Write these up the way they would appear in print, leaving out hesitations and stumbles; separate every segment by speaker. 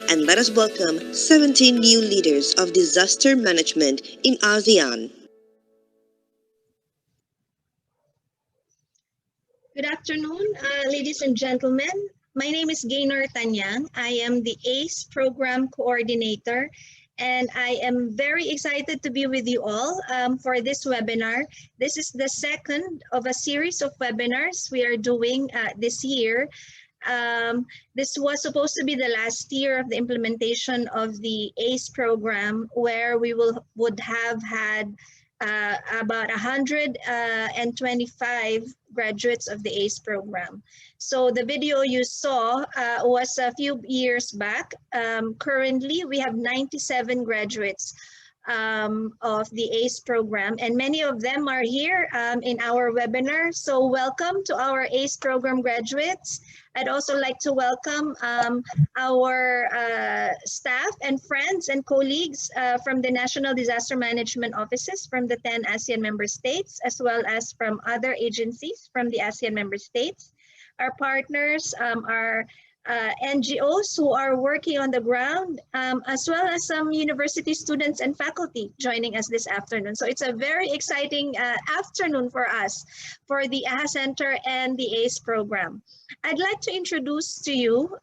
Speaker 1: And let us welcome 17 new leaders of disaster management in ASEAN.
Speaker 2: Good afternoon, ladies and gentlemen. My name is Gaynor Tanyang. I am the ACE Program Coordinator, and I am very excited to be with you all for this webinar. This is the second of a series of webinars we are doing this year. This was supposed to be the last year of the implementation of the ACE program, where we would have had about 125 graduates of the ACE program. So the video you saw was a few years back. Currently, we have 97 graduates of the ACE program, and many of them are here in our webinar. So welcome to our ACE program graduates. I'd also like to welcome our staff and friends and colleagues from the National Disaster Management Offices from the 10 ASEAN member states, as well as from other agencies from the ASEAN member states. Our partners are NGOs who are working on the ground, as well as some university students and faculty joining us this afternoon. So it's a very exciting afternoon for us, for the AHA Center and the ACE program. I'd like to introduce to you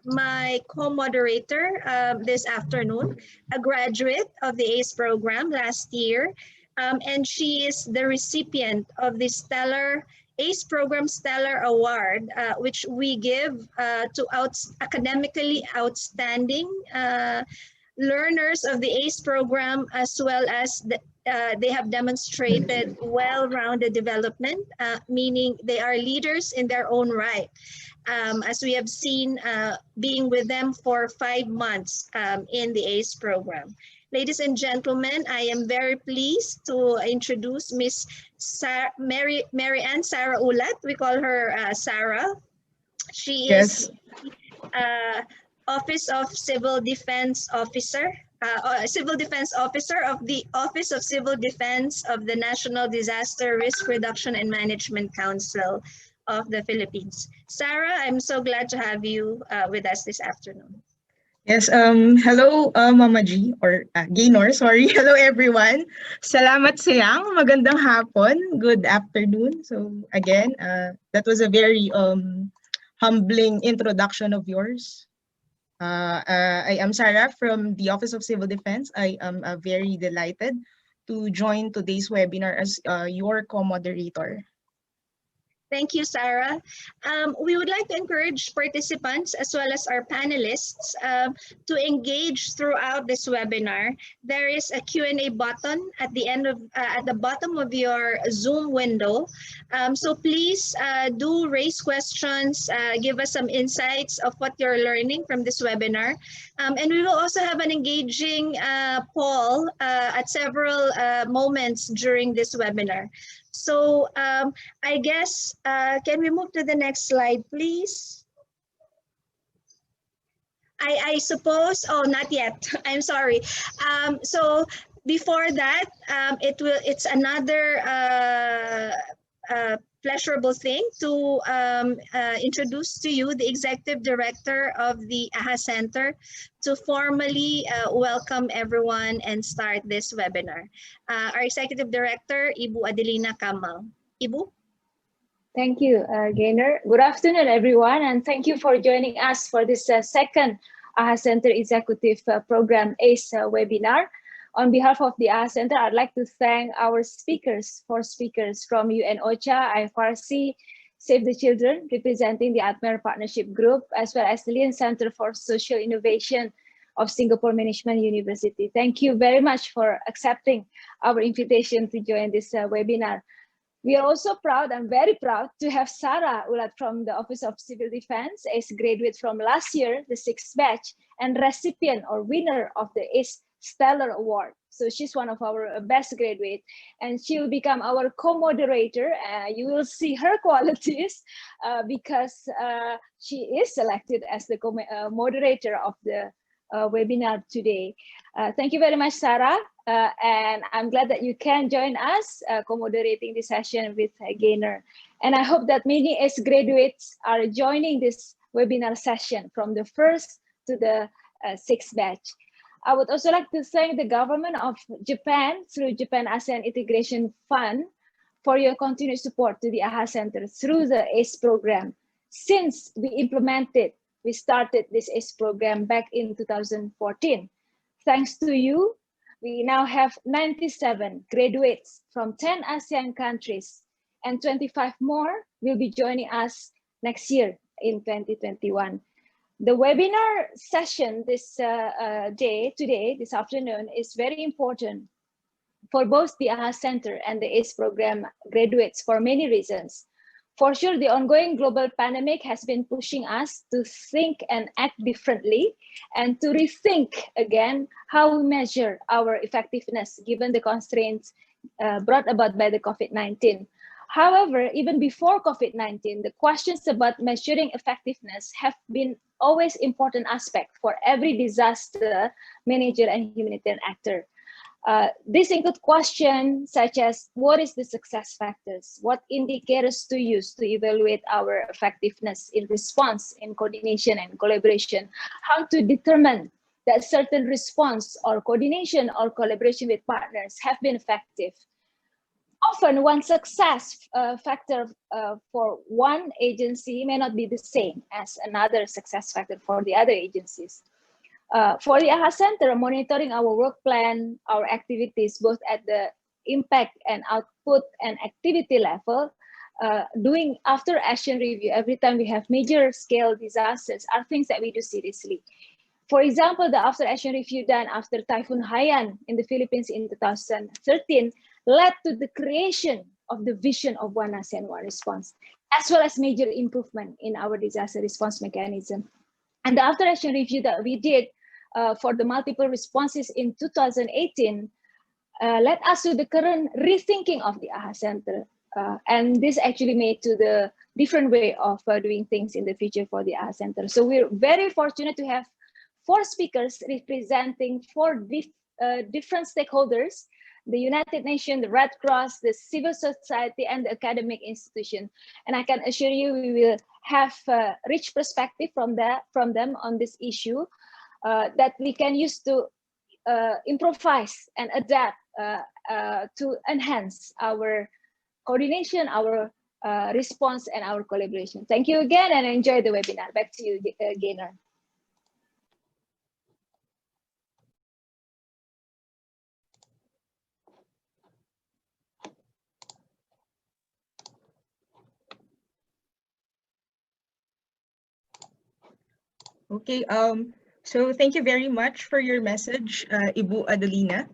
Speaker 2: my co-moderator this afternoon, a graduate of the ACE program last year, and she is the recipient of the ACE Program Stellar Award, which we give to academically outstanding learners of the ACE program, as well as they have demonstrated well-rounded development, meaning they are leaders in their own right. As we have seen being with them for 5 months in the ACE program. Ladies and gentlemen, I am very pleased to introduce Miss Mary Ann Sarah Ulat. We call her Sarah. She is Office of Civil Defense Officer, Civil Defense Officer of the Office of Civil Defense of the National Disaster Risk Reduction and Management Council of the Philippines. Sarah, I'm so glad to have you with us this afternoon.
Speaker 3: Yes, hello Mama G, or Gaynor, sorry. Hello everyone. Salamat sayang, magandang hapon, good afternoon. So again, that was a very humbling introduction of yours. I am Sarah from the Office of Civil Defense. I am very delighted to join today's webinar as your co-moderator.
Speaker 2: Thank you, Sarah. We would like to encourage participants as well as our panelists to engage throughout this webinar. There is a Q&A button at the end of at the bottom of your Zoom window. So please do raise questions, give us some insights of what you're learning from this webinar. And we will also have an engaging poll at several moments during this webinar. So I guess, can we move to the next slide, please? I suppose, oh, not yet, I'm sorry. So before that, it's another pleasurable thing to introduce to you the Executive Director of the AHA Center to formally welcome everyone and start this webinar. Our Executive Director, Ibu Adelina Kamal. Ibu?
Speaker 4: Thank you, Gaynor. Good afternoon, everyone, and thank you for joining us for this second AHA Center Executive Program ACE webinar. On behalf of the AHA Center, I'd like to thank our four speakers from UN OCHA, IFRC, Save the Children, representing the ADMIRE Partnership Group, as well as the Lien Center for Social Innovation of Singapore Management University. Thank you very much for accepting our invitation to join this webinar. We are also proud, I'm very proud, to have Sarah Ulat from the Office of Civil Defense, ACE graduate from last year, the 6th batch, and recipient or winner of the ACE Stellar Award. So she's one of our best graduates, and she will become our co-moderator. You will see her qualities because she is selected as the moderator of the webinar today. Thank you very much, Sarah. And I'm glad that you can join us co-moderating this session with Gaynor. And I hope that many ACE graduates are joining this webinar session from the first to the sixth batch. I would also like to thank the government of Japan through Japan ASEAN Integration Fund for your continued support to the AHA Center through the ACE program. Since we started this ACE program back in 2014. Thanks to you, we now have 97 graduates from 10 ASEAN countries, and 25 more will be joining us next year in 2021. The webinar session this this afternoon, is very important for both the AHA Center and the ACE program graduates for many reasons. For sure, the ongoing global pandemic has been pushing us to think and act differently and to rethink again how we measure our effectiveness given the constraints brought about by the COVID-19. However, even before COVID-19, the questions about measuring effectiveness have been always important aspect for every disaster manager and humanitarian actor. This include questions such as what is the success factors, what indicators to use to evaluate our effectiveness in response, in coordination and collaboration, how to determine that certain response or coordination or collaboration with partners have been effective. Often one success factor for one agency may not be the same as another success factor for the other agencies. For the AHA Center, monitoring our work plan, our activities, both at the impact and output and activity level, doing after action review every time we have major scale disasters are things that we do seriously. For example, the after action review done after Typhoon Haiyan in the Philippines in 2013 led to the creation of the vision of One ASEAN, One Response, as well as major improvement in our disaster response mechanism. And the after action review that we did for the multiple responses in 2018 led us to the current rethinking of the AHA Center. And this actually made to the different way of doing things in the future for the AHA Center. So we're very fortunate to have 4 speakers representing 4 different stakeholders: the United Nations, the Red Cross, the civil society, and the academic institution. And I can assure you we will have rich perspective from them on this issue that we can use to improvise and adapt to enhance our coordination, our response, and our collaboration. Thank you again and enjoy the webinar. Back to you, Gaynor.
Speaker 3: Okay, so thank you very much for your message, Ibu Adelina.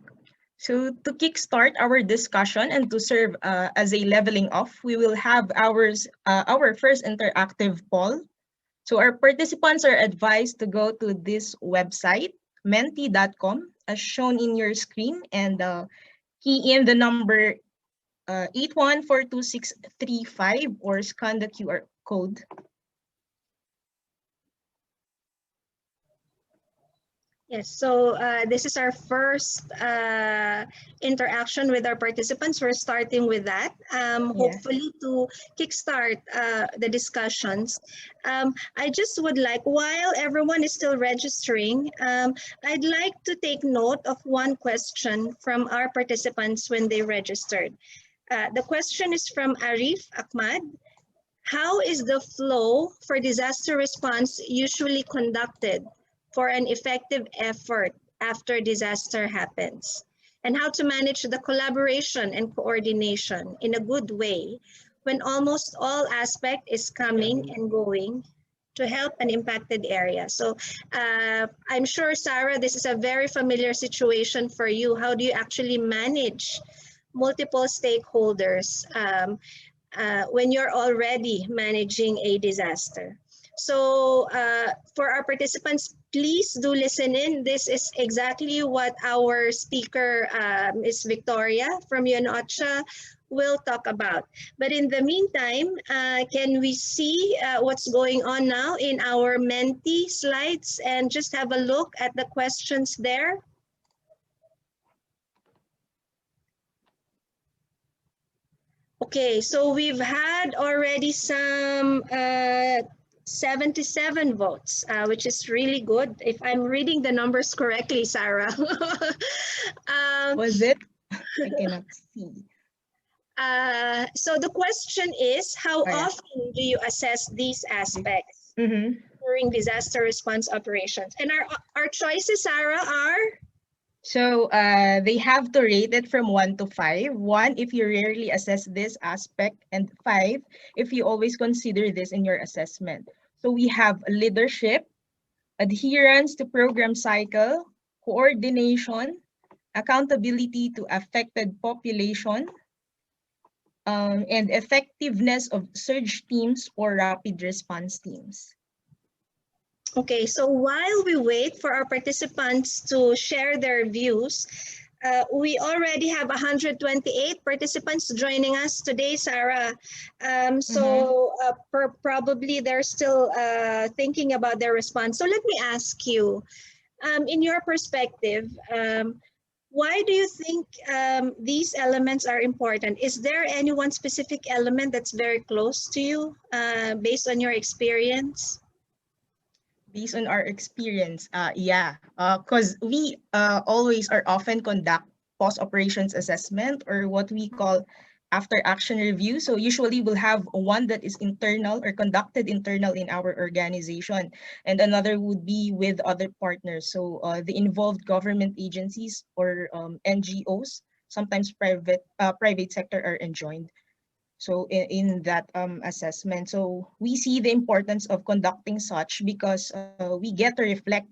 Speaker 3: So to kickstart our discussion and to serve as a leveling off, we will have our first interactive poll. So our participants are advised to go to this website, menti.com, as shown in your screen, and key in the number 814265 or scan the QR code.
Speaker 2: Yes, so this is our first interaction with our participants. We're starting with that, hopefully to kickstart the discussions. I just would like, while everyone is still registering, I'd like to take note of one question from our participants when they registered. The question is from Arif Ahmad. How is the flow for disaster response usually conducted for an effective effort after disaster happens, and how to manage the collaboration and coordination in a good way when almost all aspect is coming and going to help an impacted area. So I'm sure, Sarah, this is a very familiar situation for you. How do you actually manage multiple stakeholders when you're already managing a disaster? So for our participants, please do listen in. This is exactly what our speaker, Ms. Victoria from UNOCHA, will talk about. But in the meantime, can we see what's going on now in our Menti slides and just have a look at the questions there? Okay, so we've had already some 77 votes, which is really good. If I'm reading the numbers correctly, Sarah.
Speaker 3: Was it? I cannot see.
Speaker 2: So the question is, how
Speaker 3: Oh, yeah.
Speaker 2: often do you assess these aspects
Speaker 3: Mm-hmm.
Speaker 2: during disaster response operations? And our choices, Sarah, are?
Speaker 3: So they have to rate it from 1 to 5. 1 if you rarely assess this aspect, and 5 if you always consider this in your assessment. So we have leadership, adherence to program cycle, coordination, accountability to affected population, and effectiveness of surge teams or rapid response teams.
Speaker 2: Okay, so while we wait for our participants to share their views, we already have 128 participants joining us today, Sarah. So probably they're still thinking about their response. So let me ask you, in your perspective, why do you think these elements are important? Is there any one specific element that's very close to you based on your experience?
Speaker 3: Based on our experience, yeah, because we always or often conduct post-operations assessment, or what we call after action review. So usually we'll have one that is internal or conducted internal in our organization, and another would be with other partners. So the involved government agencies or NGOs, sometimes private sector are enjoined. So in that assessment, so we see the importance of conducting such because we get to reflect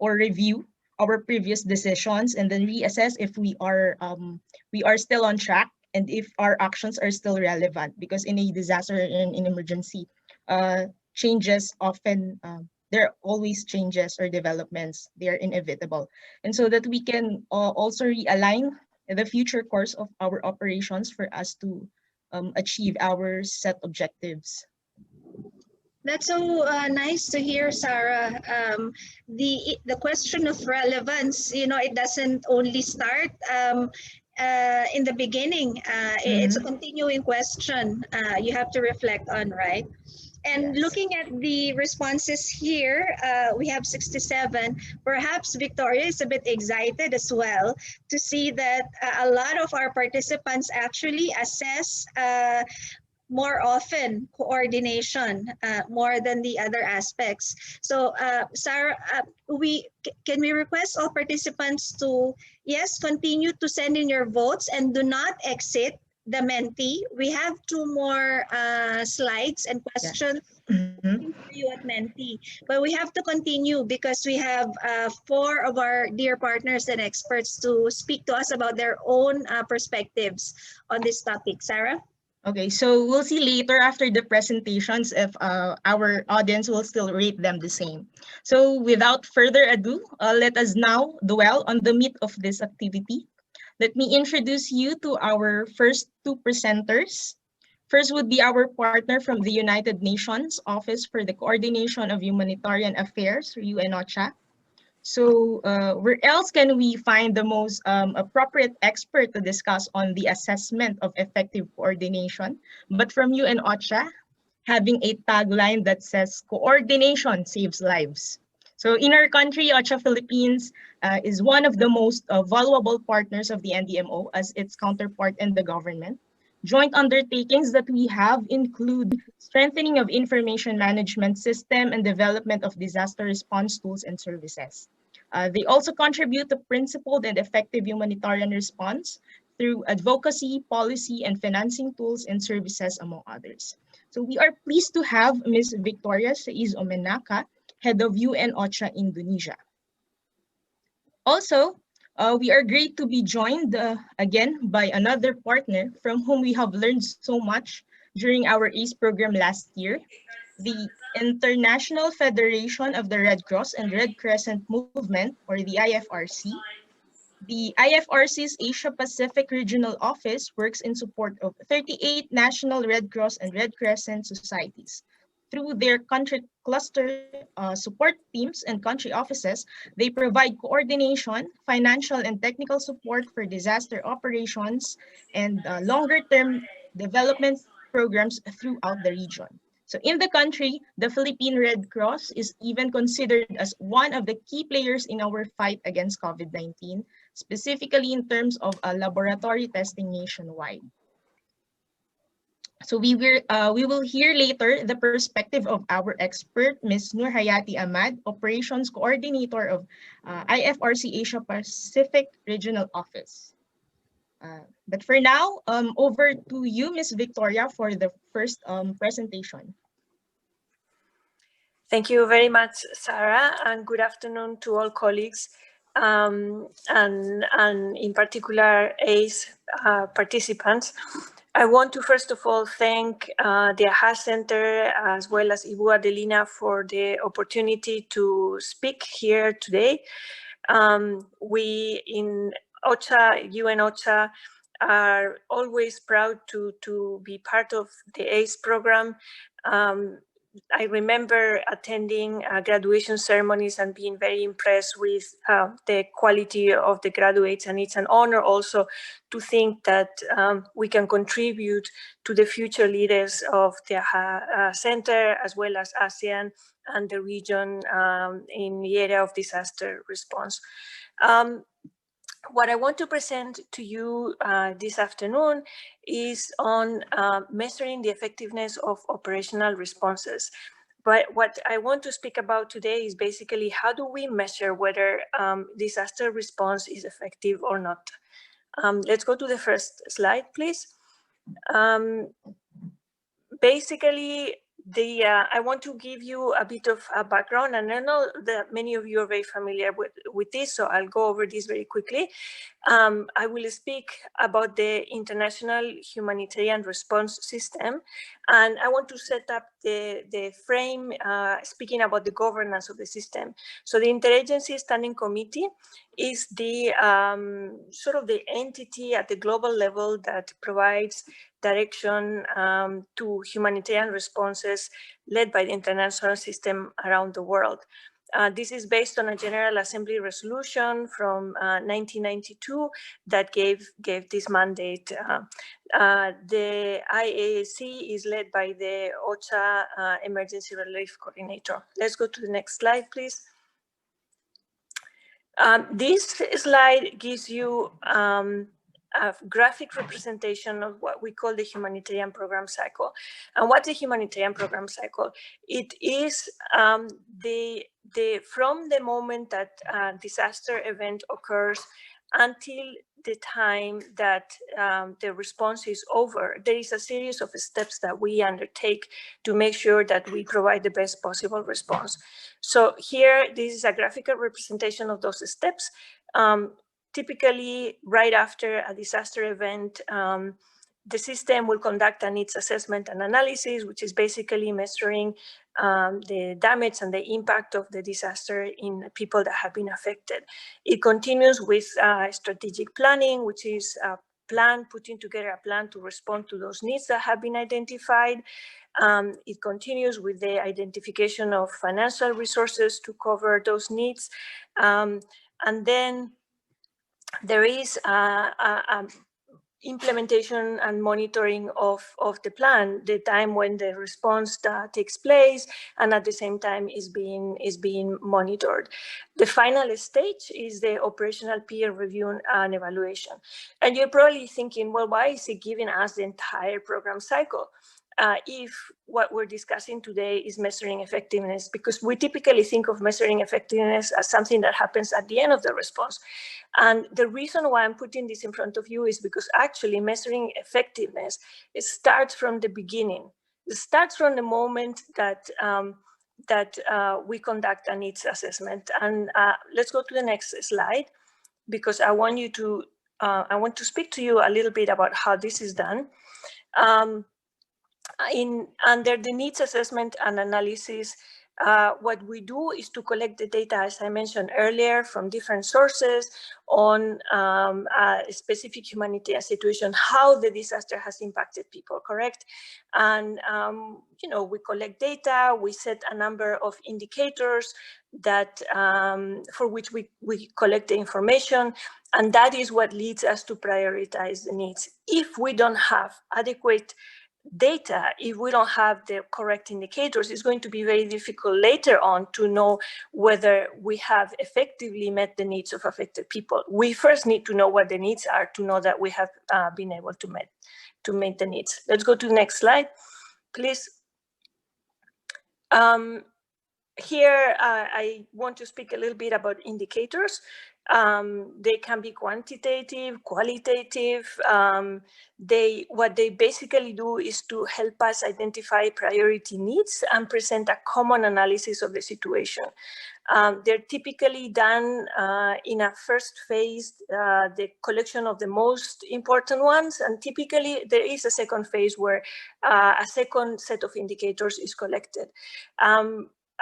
Speaker 3: or review our previous decisions and then reassess if we are still on track and if our actions are still relevant, because in a disaster and in emergency, changes often there are always changes or developments, they are inevitable, and so that we can also realign the future course of our operations for us to achieve our set objectives.
Speaker 2: That's so nice to hear, Sarah. The question of relevance, it doesn't only start in the beginning. It's a continuing question you have to reflect on, right? And
Speaker 3: Yes.
Speaker 2: looking at the responses here, we have 67. Perhaps Victoria is a bit excited as well to see that a lot of our participants actually assess more often coordination more than the other aspects. So Sarah, can we request all participants to, yes, continue to send in your votes and do not exit the Menti. We have two more slides and questions for you at Menti, but we have to continue because we have four of our dear partners and experts to speak to us about their own perspectives on this topic. Sarah?
Speaker 3: Okay, so we'll see later after the presentations if our audience will still rate them the same. So without further ado, let us now dwell on the meat of this activity. Let me introduce you to our first two presenters. First would be our partner from the United Nations Office for the Coordination of Humanitarian Affairs, or UNOCHA. So where else can we find the most appropriate expert to discuss on the assessment of effective coordination, but from UN OCHA, having a tagline that says coordination saves lives. So in our country, OCHA Philippines is one of the most valuable partners of the NDMO as its counterpart in the government. Joint undertakings that we have include strengthening of information management system and development of disaster response tools and services. They also contribute to principled and effective humanitarian response through advocacy, policy, and financing tools and services, among others. So we are pleased to have Ms. Victoria Saiz Omenaka, Head of UN OCHA Indonesia. Also, we are great to be joined again by another partner from whom we have learned so much during our ACE program last year, the International Federation of the Red Cross and Red Crescent Movement, or the IFRC. The IFRC's Asia Pacific Regional Office works in support of 38 national Red Cross and Red Crescent societies. Through their country cluster support teams and country offices, they provide coordination, financial and technical support for disaster operations, and longer-term development programs throughout the region. So in the country, the Philippine Red Cross is even considered as one of the key players in our fight against COVID-19, specifically in terms of laboratory testing nationwide. So we will hear later the perspective of our expert, Ms. Nurhayati Ahmad, Operations Coordinator of IFRC Asia Pacific Regional Office. But for now, over to you, Ms. Victoria, for the first presentation.
Speaker 5: Thank you very much, Sarah, and good afternoon to all colleagues, and in particular ACE participants. I want to first of all thank the AHA Center as well as Ibu Adelina for the opportunity to speak here today. We in OCHA, UN OCHA, are always proud to be part of the ACE program. I remember attending graduation ceremonies and being very impressed with the quality of the graduates, and it's an honor also to think that we can contribute to the future leaders of the AHA Center as well as ASEAN and the region in the area of disaster response. What I want to present to you this afternoon is on measuring the effectiveness of operational responses. But what I want to speak about today is basically how do we measure whether disaster response is effective or not. Let's go to the first slide, please. Basically, I want to give you a bit of a background, and I know that many of you are very familiar with this, so I'll go over this very quickly. I will speak about the international humanitarian response system, and I want to set up the frame, speaking about the governance of the system. So the Interagency Standing Committee is the sort of the entity at the global level that provides direction to humanitarian responses led by the international system around the world. This is based on a General Assembly resolution from 1992 that gave this mandate. The IASC is led by the OCHA Emergency Relief Coordinator. Let's go to the next slide, please. This slide gives you a graphic representation of what we call the humanitarian program cycle. And what's a humanitarian program cycle? It is from the moment that a disaster event occurs until the time that the response is over. There is a series of steps that we undertake to make sure that we provide the best possible response. So here, this is a graphical representation of those steps. Typically, right after a disaster event, the system will conduct a needs assessment and analysis, which is basically measuring the damage and the impact of the disaster in people that have been affected. It continues with strategic planning, which is a plan, putting together a plan to respond to those needs that have been identified. It continues with the identification of financial resources to cover those needs. And then there is implementation and monitoring of the plan, the time when the response takes place, and at the same time is being monitored. The final stage is the operational peer review and evaluation. And you're probably thinking, well, why is it giving us the entire program cycle? If what we're discussing today is measuring effectiveness, because we typically think of measuring effectiveness as something that happens at the end of the response. And the reason why I'm putting this in front of you is because actually measuring effectiveness, it starts from the beginning. It starts from the moment that we conduct a needs assessment. And let's go to the next slide, because I want to speak to you a little bit about how this is done. Under the needs assessment and analysis, what we do is to collect the data, as I mentioned earlier, from different sources on a specific humanitarian situation, how the disaster has impacted people, correct? And, we collect data, we set a number of indicators that for which we collect the information, and that is what leads us to prioritize the needs. If we don't have adequate data, if we don't have the correct indicators, it's going to be very difficult later on to know whether we have effectively met the needs of affected people. We first need to know what the needs are to know that we have been able to meet the needs. Let's go to the next slide, please. Here, I want to speak a little bit about indicators. They can be quantitative, qualitative. What they basically do is to help us identify priority needs and present a common analysis of the situation. They're typically done in a first phase, the collection of the most important ones, and typically there is a second phase where a second set of indicators is collected.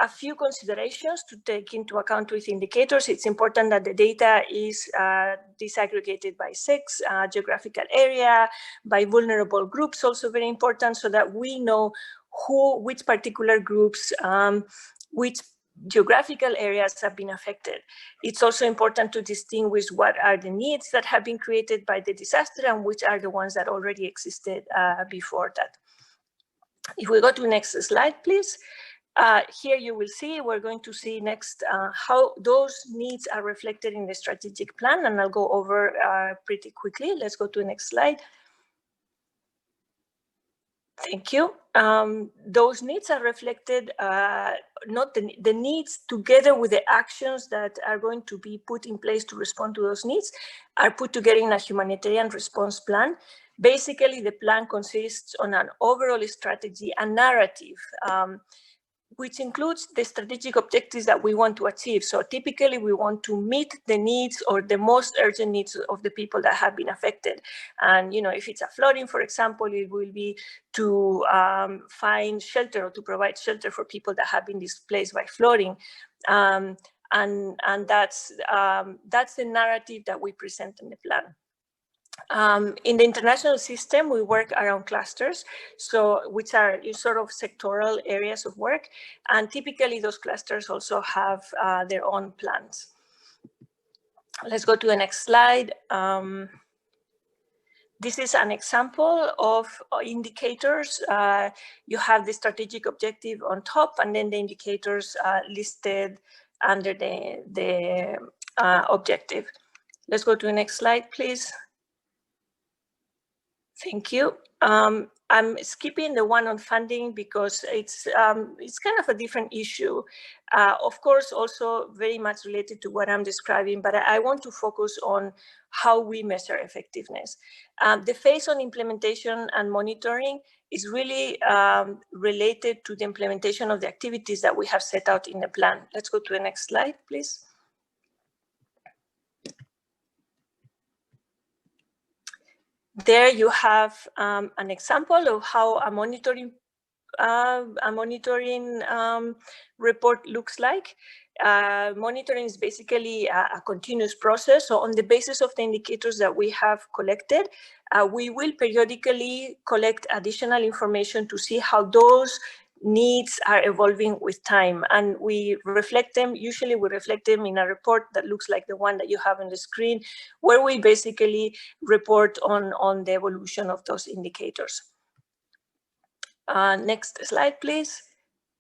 Speaker 5: A few considerations to take into account with indicators. It's important that the data is disaggregated by sex, geographical area, by vulnerable groups, also very important, so that we know which particular groups, which geographical areas have been affected. It's also important to distinguish what are the needs that have been created by the disaster and which are the ones that already existed before that. If we go to the next slide, please. Here you will see, we're going to see next how those needs are reflected in the strategic plan, and I'll go over pretty quickly. Let's go to the next slide. Thank you. Those needs are reflected, not the needs together with the actions that are going to be put in place to respond to those needs are put together in a humanitarian response plan. Basically, the plan consists on an overall strategy and narrative, which includes the strategic objectives that we want to achieve. So typically we want to meet the needs or the most urgent needs of the people that have been affected. And if it's a flooding, for example, it will be to find shelter or to provide shelter for people that have been displaced by flooding. And that's the narrative that we present in the plan. In the international system, we work around clusters, which are sort of sectoral areas of work, and typically those clusters also have their own plans. Let's go to the next slide. This is an example of indicators. You have the strategic objective on top, and then the indicators listed under the objective. Let's go to the next slide, please. Thank you. I'm skipping the one on funding because it's kind of a different issue. Of course, also very much related to what I'm describing, but I want to focus on how we measure effectiveness. The phase on implementation and monitoring is really related to the implementation of the activities that we have set out in the plan. Let's go to the next slide, please. There you have an example of how a monitoring report looks like. Monitoring is basically a continuous process. So on the basis of the indicators that we have collected, we will periodically collect additional information to see how those needs are evolving with time, and we reflect them. Usually we reflect them in a report that looks like the one that you have on the screen, where we basically report on the evolution of those indicators. Next slide, please.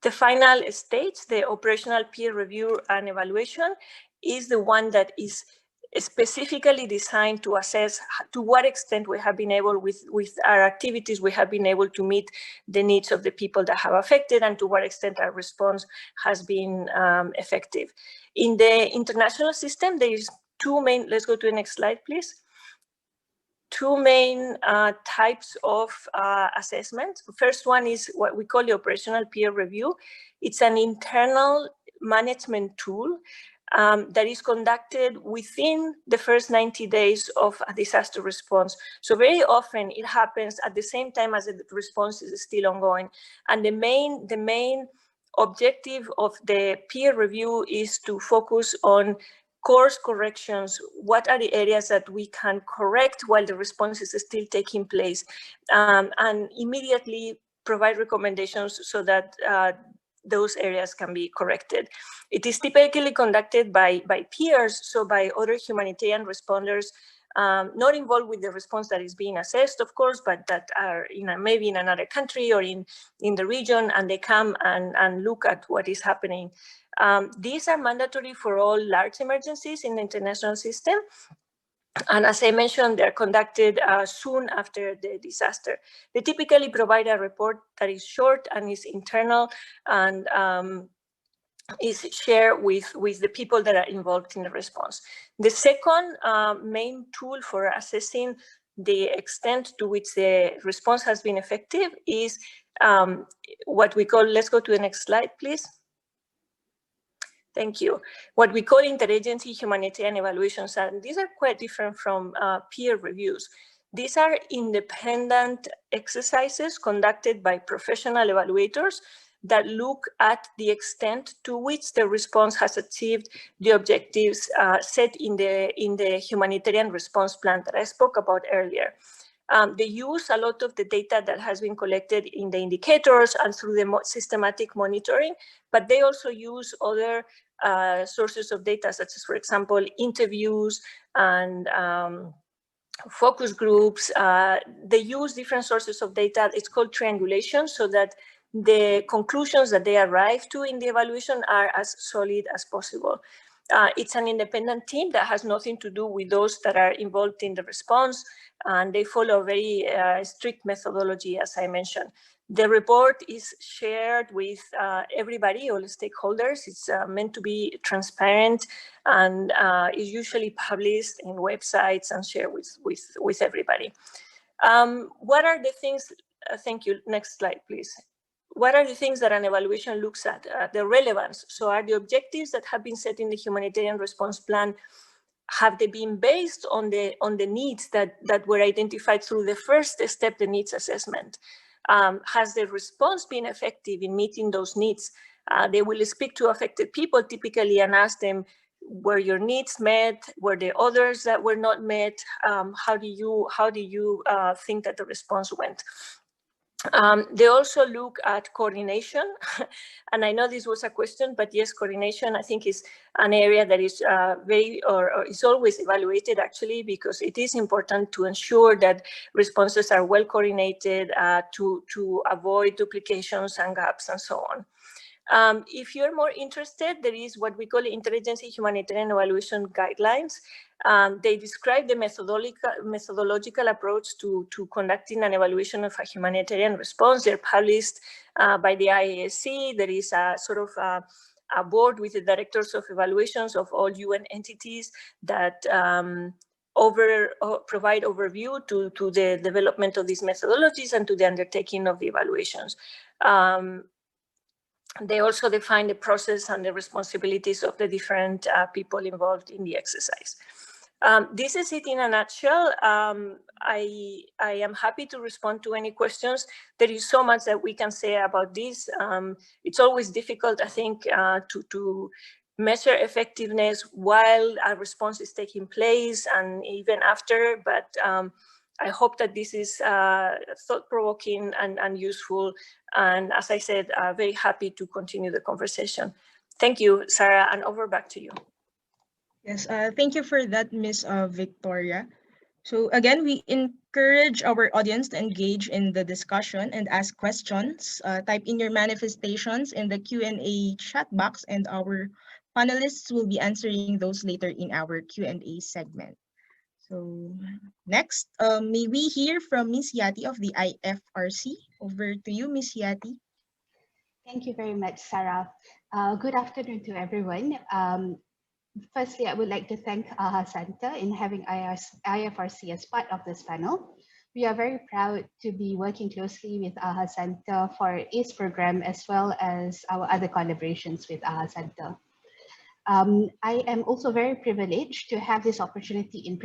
Speaker 5: The final stage, the operational peer review and evaluation, is the one that is specifically designed to assess to what extent we have been able, with our activities, we have been able to meet the needs of the people that have affected, and to what extent our response has been effective. In the international system, there is two main, let's go to the next slide, please. Two main types of assessment. The first one is what we call the operational peer review. It's an internal management tool that is conducted within the first 90 days of a disaster response. So very often it happens at the same time as the response is still ongoing. And the main objective of the peer review is to focus on course corrections. What are the areas that we can correct while the response is still taking place, and immediately provide recommendations so that those areas can be corrected. It is typically conducted by peers, so by other humanitarian responders not involved with the response that is being assessed, of course, but that are maybe in another country or in the region, and they come and look at what is happening. These are mandatory for all large emergencies in the international system. And as I mentioned, they're conducted soon after the disaster. They typically provide a report that is short and is internal and is shared with the people that are involved in the response. The second main tool for assessing the extent to which the response has been effective is what we call, let's go to the next slide, please. Thank you. What we call interagency humanitarian evaluations, and these are quite different from peer reviews. These are independent exercises conducted by professional evaluators that look at the extent to which the response has achieved the objectives set in the humanitarian response plan that I spoke about earlier. They use a lot of the data that has been collected in the indicators and through the systematic monitoring, but they also use other sources of data, such as, for example, interviews and focus groups. They use different sources of data. It's called triangulation, so that the conclusions that they arrive to in the evaluation are as solid as possible. It's an independent team that has nothing to do with those that are involved in the response, and they follow a very strict methodology, as I mentioned. The report is shared with everybody, all stakeholders. It's meant to be transparent and is usually published in websites and shared with everybody. What are the things, thank you, next slide, please. What are the things that an evaluation looks at? The relevance. So are the objectives that have been set in the humanitarian response plan, have they been based on the needs that were identified through the first step, the needs assessment? Has the response been effective in meeting those needs? They will speak to affected people typically and ask them, were your needs met? Were there others that were not met? How do you think that the response went? They also look at coordination, and I know this was a question, but yes, coordination I think is an area that is is always evaluated, actually, because it is important to ensure that responses are well coordinated to avoid duplications and gaps and so on. If you're more interested, there is what we call interagency humanitarian evaluation guidelines. They describe the methodological approach to conducting an evaluation of a humanitarian response. They're published by the IASC. There is a sort of a board with the directors of evaluations of all UN entities that provide overview to the development of these methodologies and to the undertaking of the evaluations. They also define the process and the responsibilities of the different people involved in the exercise. This is it in a nutshell. I am happy to respond to any questions. There is so much that we can say about this. It's always difficult, I think, to measure effectiveness while a response is taking place and even after, but I hope that this is thought-provoking and useful. And as I said, very happy to continue the conversation. Thank you, Sarah, and over back to you.
Speaker 3: Yes, thank you for that, Ms. Victoria. So again, we encourage our audience to engage in the discussion and ask questions. Type in your manifestations in the Q&A chat box, and our panelists will be answering those later in our Q&A segment. So next, may we hear from Ms. Yati of the IFRC. Over to you, Ms. Yati.
Speaker 6: Thank you very much, Sarah. Good afternoon to everyone. Firstly, I would like to thank AHA Center in having IFRC as part of this panel. We are very proud to be working closely with AHA Center for ACE program as well as our other collaborations with AHA Center. I am also very privileged to have this opportunity in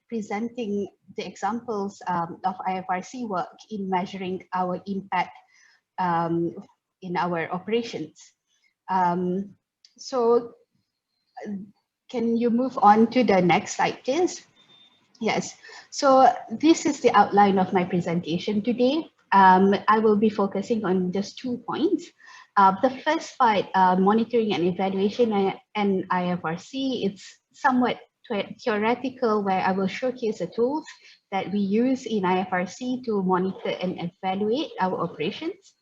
Speaker 6: presenting the examples of IFRC work in measuring our impact in our operations. So can you move on to the next slide, please? Yes, so this is the outline of my presentation today. I will be focusing on just 2 points. The first part, monitoring and evaluation and IFRC, it's somewhat theoretical, where I will showcase the tools that we use in IFRC to monitor and evaluate our operations.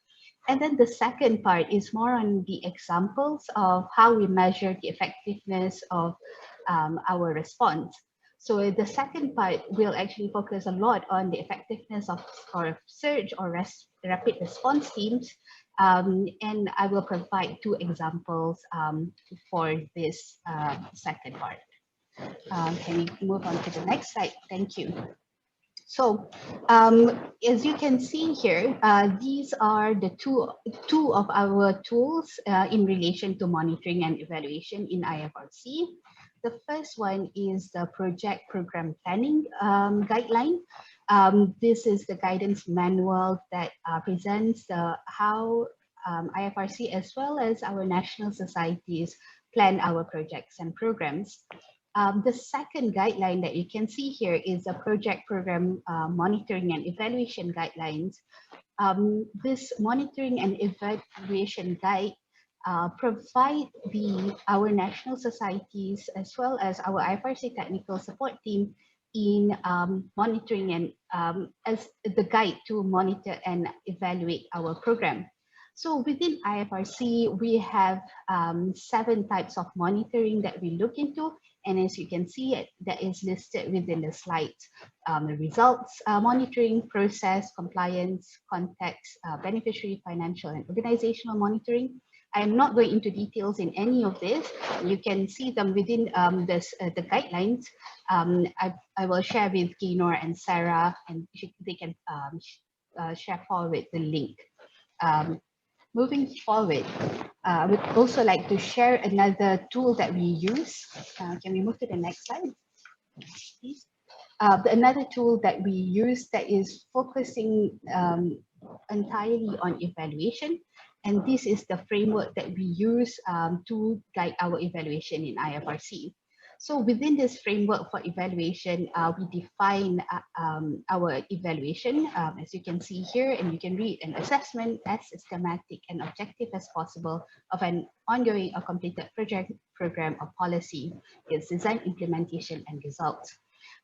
Speaker 6: And then the second part is more on the examples of how we measure the effectiveness of our response. So the second part will actually focus a lot on the effectiveness of our surge or rapid response teams. And I will provide two examples for this second part. Can we move on to the next slide? Thank you. So as you can see here, these are the two of our tools in relation to monitoring and evaluation in IFRC. The first one is the project program planning guideline. This is the guidance manual that presents how IFRC as well as our national societies plan our projects and programs. The second guideline that you can see here is a project program monitoring and evaluation guidelines. This monitoring and evaluation guide provide our national societies as well as our IFRC technical support team in monitoring and as the guide to monitor and evaluate our program. So within IFRC, we have 7 types of monitoring that we look into. And as you can see, that is listed within the slides. The results monitoring, process, compliance, context, beneficiary, financial, and organizational monitoring. I am not going into details in any of this. You can see them within the guidelines. I will share with Gaynor and Sarah, and they can share forward the link. Moving forward, I would also like to share another tool that we use. Can we move to the next slide, please? Another tool that we use that is focusing entirely on evaluation. And this is the framework that we use to guide our evaluation in IFRC. So within this framework for evaluation, we define our evaluation, as you can see here, and you can read an assessment as systematic and objective as possible of an ongoing or completed project, program, or policy, its design, implementation, and results.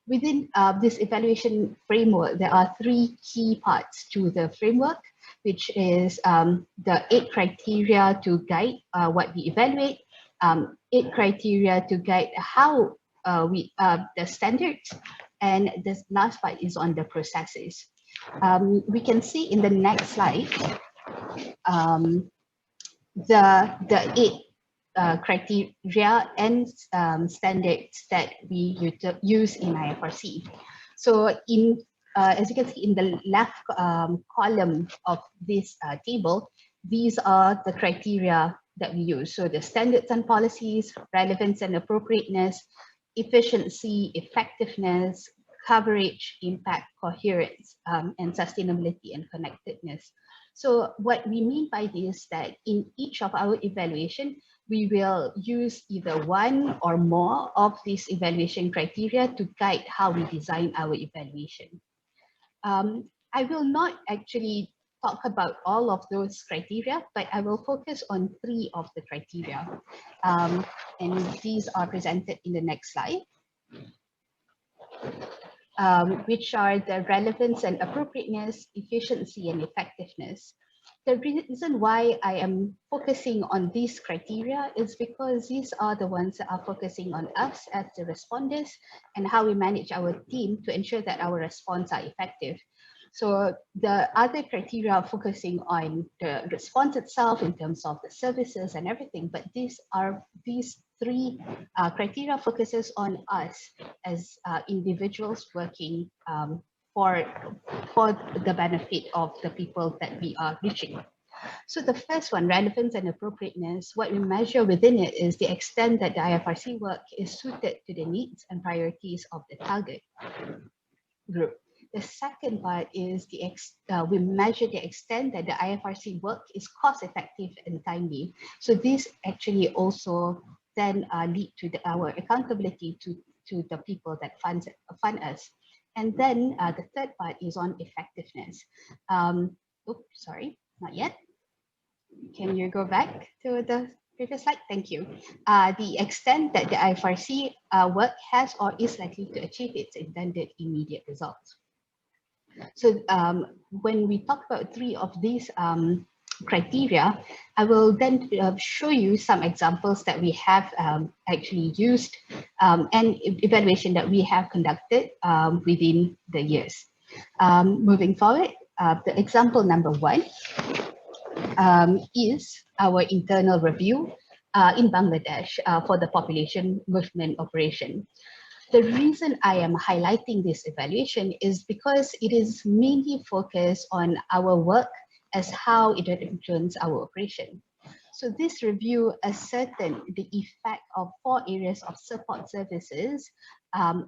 Speaker 6: Within this evaluation framework, there are 3 key parts to the framework, which is the 8 criteria to guide what we evaluate, 8 criteria to guide how the standards, and the last part is on the processes. We can see in the next slide the 8 criteria and standards that we use in IFRC. So as you can see in the left column of this table, these are the criteria that we use. So the standards and policies, relevance and appropriateness, efficiency, effectiveness, coverage, impact, coherence, and sustainability and connectedness. So what we mean by this is that in each of our evaluation, we will use either one or more of these evaluation criteria to guide how we design our evaluation. I will not actually talk about all of those criteria, but I will focus on 3 of the criteria. And these are presented in the next slide, which are the relevance and appropriateness, efficiency, and effectiveness. The reason why I am focusing on these criteria is because these are the ones that are focusing on us as the responders and how we manage our team to ensure that our response are effective. So the other criteria are focusing on the response itself in terms of the services and everything, but these 3 criteria focuses on us as individuals working for the benefit of the people that we are reaching. So the first one, relevance and appropriateness, what we measure within it is the extent that the IFRC work is suited to the needs and priorities of the target group. The second part is we measure the extent that the IFRC work is cost effective and timely. So this actually also then lead to our accountability to the people that fund us. And then the third part is on effectiveness. Oops, sorry, not yet. Can you go back to the Previous slide, thank you. The extent that the IFRC work has or is likely to achieve its intended immediate results. So when we talk about three of these criteria, I will then show you some examples that we have actually used and evaluation that we have conducted within the years. Moving forward, the example number one is our internal review in Bangladesh for the population movement operation. The reason I am highlighting this evaluation is because it is mainly focused on our work as how it influences our operation. So this review ascertained the effect of 4 areas of support services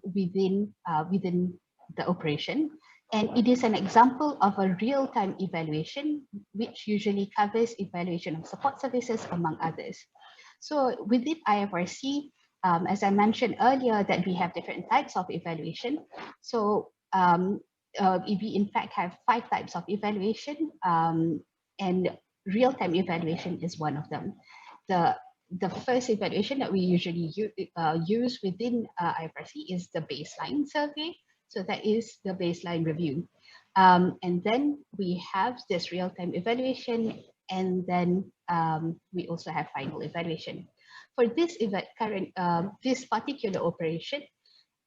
Speaker 6: within the operation. And it is an example of a real-time evaluation, which usually covers evaluation of support services, among others. So within IFRC, as I mentioned earlier, that we have different types of evaluation. So we in fact have 5 types of evaluation, and real-time evaluation is one of them. The first evaluation that we usually use within IFRC is the baseline survey. So that is the baseline review. And then we have this real-time evaluation, and then we also have final evaluation. For this this particular operation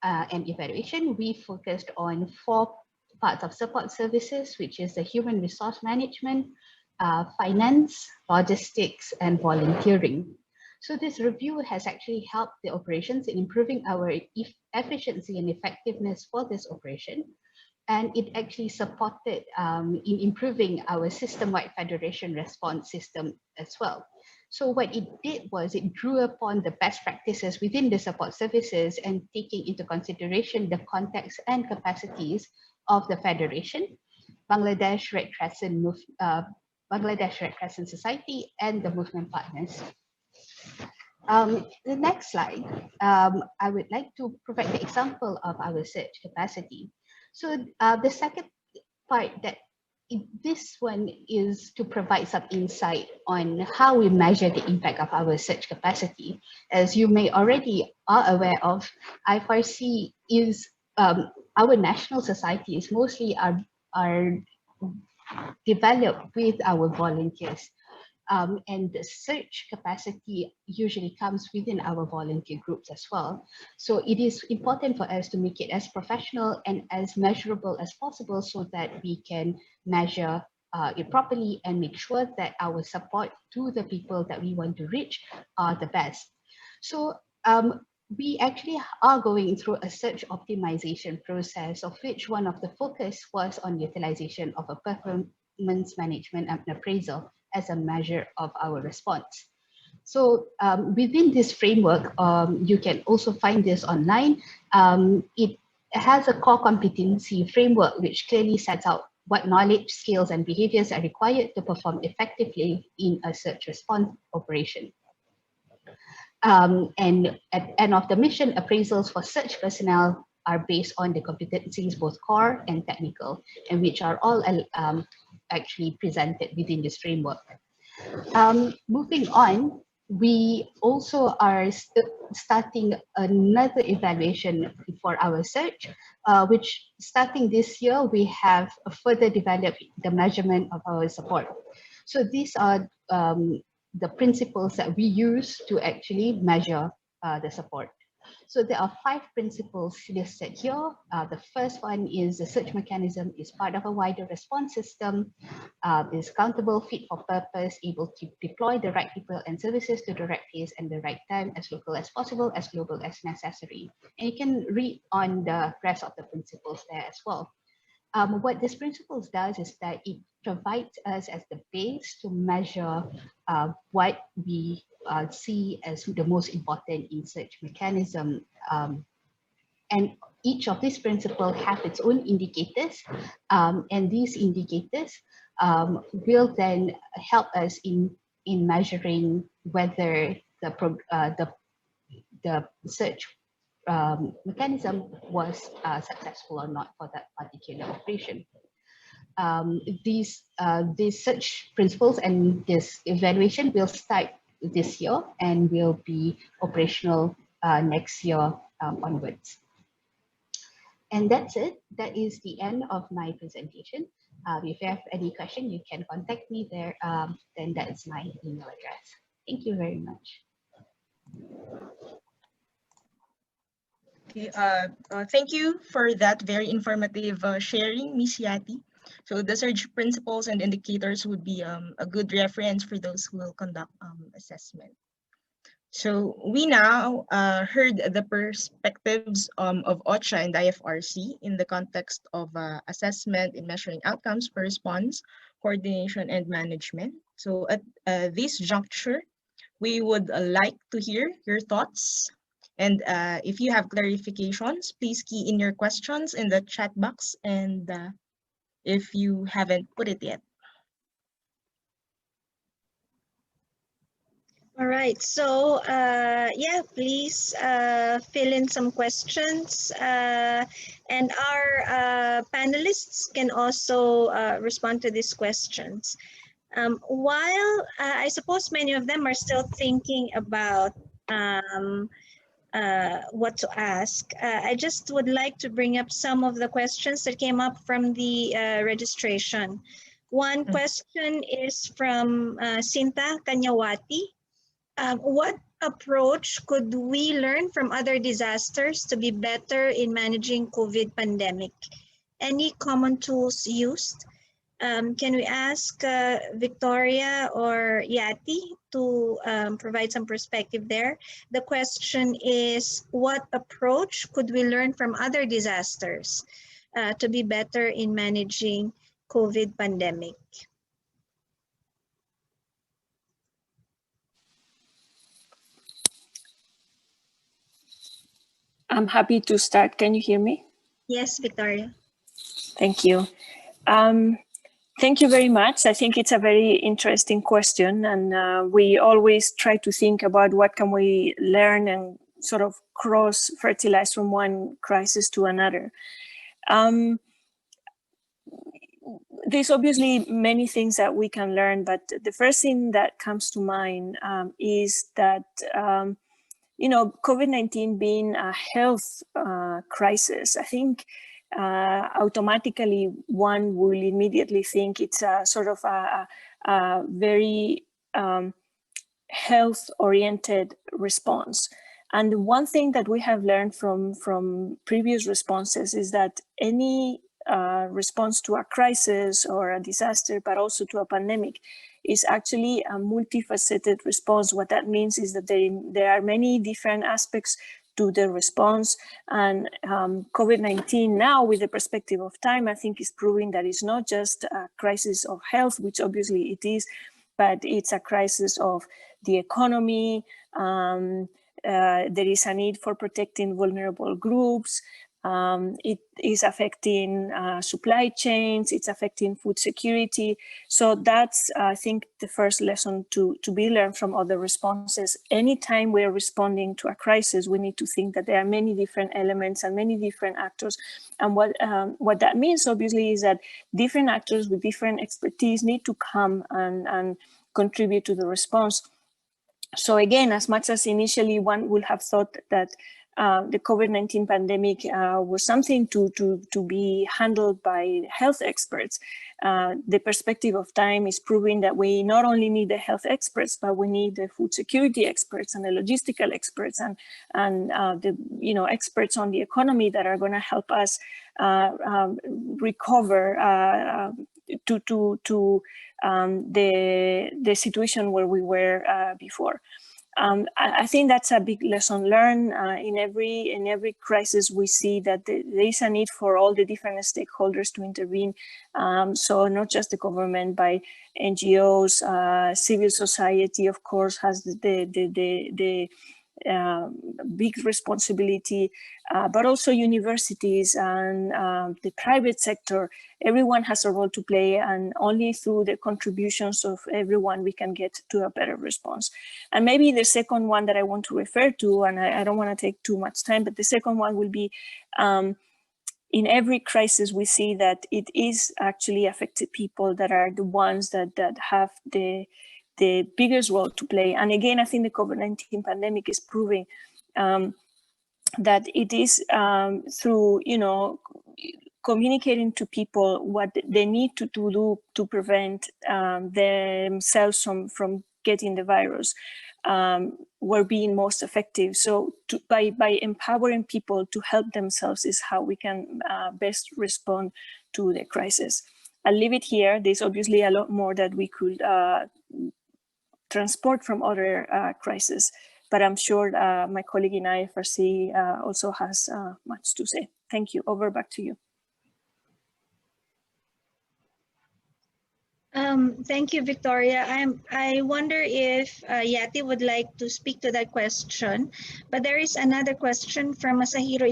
Speaker 6: and evaluation, we focused on 4 parts of support services, which is the human resource management, finance, logistics, and volunteering. So this review has actually helped the operations in improving our efficiency and effectiveness for this operation. And it actually supported in improving our system-wide federation response system as well. So what it did was it drew upon the best practices within the support services and taking into consideration the context and capacities of the federation, Bangladesh Red Crescent Society, and the movement partners. The next slide, I would like to provide the example of our search capacity. So the second part this one is to provide some insight on how we measure the impact of our search capacity. As you may already are aware of, IFRC is our national societies mostly are developed with our volunteers. And the search capacity usually comes within our volunteer groups as well. So it is important for us to make it as professional and as measurable as possible so that we can measure it properly and make sure that our support to the people that we want to reach are the best. So we actually are going through a search optimization process, of which one of the focus was on utilization of a performance management and appraisal as a measure of our response. So within this framework, you can also find this online. It has a core competency framework which clearly sets out what knowledge, skills, and behaviors are required to perform effectively in a search response operation. And at the end of the mission, appraisals for search personnel are based on the competencies, both core and technical, and which are all actually presented within this framework. Moving on, we also are starting another evaluation for our search, which starting this year, we have further developed the measurement of our support. So these are the principles that we use to actually measure the support. So there are 5 principles listed here. The first one is the search mechanism is part of a wider response system, is countable, fit for purpose, able to deploy the right people and services to the right place and the right time, as local as possible, as global as necessary. And you can read on the rest of the principles there as well. What this principles does is that it provides us as the base to measure what we see as the most important in search mechanism. And each of these principles have its own indicators, and these indicators will then help us in measuring whether the search mechanism was successful or not for that particular operation. These search principles and this evaluation will start this year and will be operational next year onwards. And that's it. That is the end of my presentation. If you have any question, you can contact me there. Then that is my email address. Thank you very much.
Speaker 3: Okay, thank you for that very informative sharing, Ms. Yati. So the surge principles and indicators would be a good reference for those who will conduct assessment. So we now heard the perspectives of OCHA and IFRC in the context of assessment in measuring outcomes for response, coordination, and management. So at this juncture, we would like to hear your thoughts. And if you have clarifications, please key in your questions in the chat box. And if you haven't put it yet.
Speaker 2: All right, so yeah, please fill in some questions, and our panelists can also respond to these questions. While I suppose many of them are still thinking about what to ask, I just would like to bring up some of the questions that came up from the registration. One question is from Sinta Kanyawati. What approach could we learn from other disasters to be better in managing COVID pandemic? Any common tools used? Can we ask Victoria or Yati to provide some perspective there? The question is, what approach could we learn from other disasters to be better in managing COVID pandemic?
Speaker 5: I'm happy to start. Can you hear me?
Speaker 2: Yes, Victoria.
Speaker 5: Thank you. Thank you very much. I think it's a very interesting question, and we always try to think about what can we learn and sort of cross-fertilize from one crisis to another. There's obviously many things that we can learn, but the first thing that comes to mind is that you know, COVID-19 being a health crisis, I think automatically one will immediately think it's a sort of a very health-oriented response. And one thing that we have learned from previous responses is that any response to a crisis or a disaster, but also to a pandemic, is actually a multifaceted response. What that means is that there are many different aspects to the response, and COVID-19 now, with the perspective of time, I think is proving that it's not just a crisis of health, which obviously it is, but it's a crisis of the economy. There is a need for protecting vulnerable groups. It is affecting supply chains, it's affecting food security. So that's, I think, the first lesson to be learned from other responses. Anytime we're responding to a crisis, we need to think that there are many different elements and many different actors. And what that means, obviously, is that different actors with different expertise need to come and contribute to the response. So again, as much as initially one would have thought that the COVID-19 pandemic was something to be handled by health experts, the perspective of time is proving that we not only need the health experts, but we need the food security experts and the logistical experts and the experts on the economy that are going to help us recover to the situation where we were before. I think that's a big lesson learned. In every crisis, we see that there is a need for all the different stakeholders to intervene. So not just the government, by NGOs, civil society, of course, has the big responsibility, but also universities and the private sector. Everyone has a role to play, and only through the contributions of everyone we can get to a better response. And maybe the second one that I want to refer to, and I don't want to take too much time, but the second one will be in every crisis we see that it is actually affected people that are the ones that have the the biggest role to play. And again, I think the COVID-19 pandemic is proving that it is through, communicating to people what they need to do to prevent themselves from getting the virus, we're being most effective. So by empowering people to help themselves is how we can best respond to the crisis. I'll leave it here. There's obviously a lot more that we could transport from other crises, but I'm sure my colleague in IFRC also has much to say. Thank you. Over back to you.
Speaker 2: Thank you, Victoria. I wonder if Yati would like to speak to that question, but there is another question from Masahiro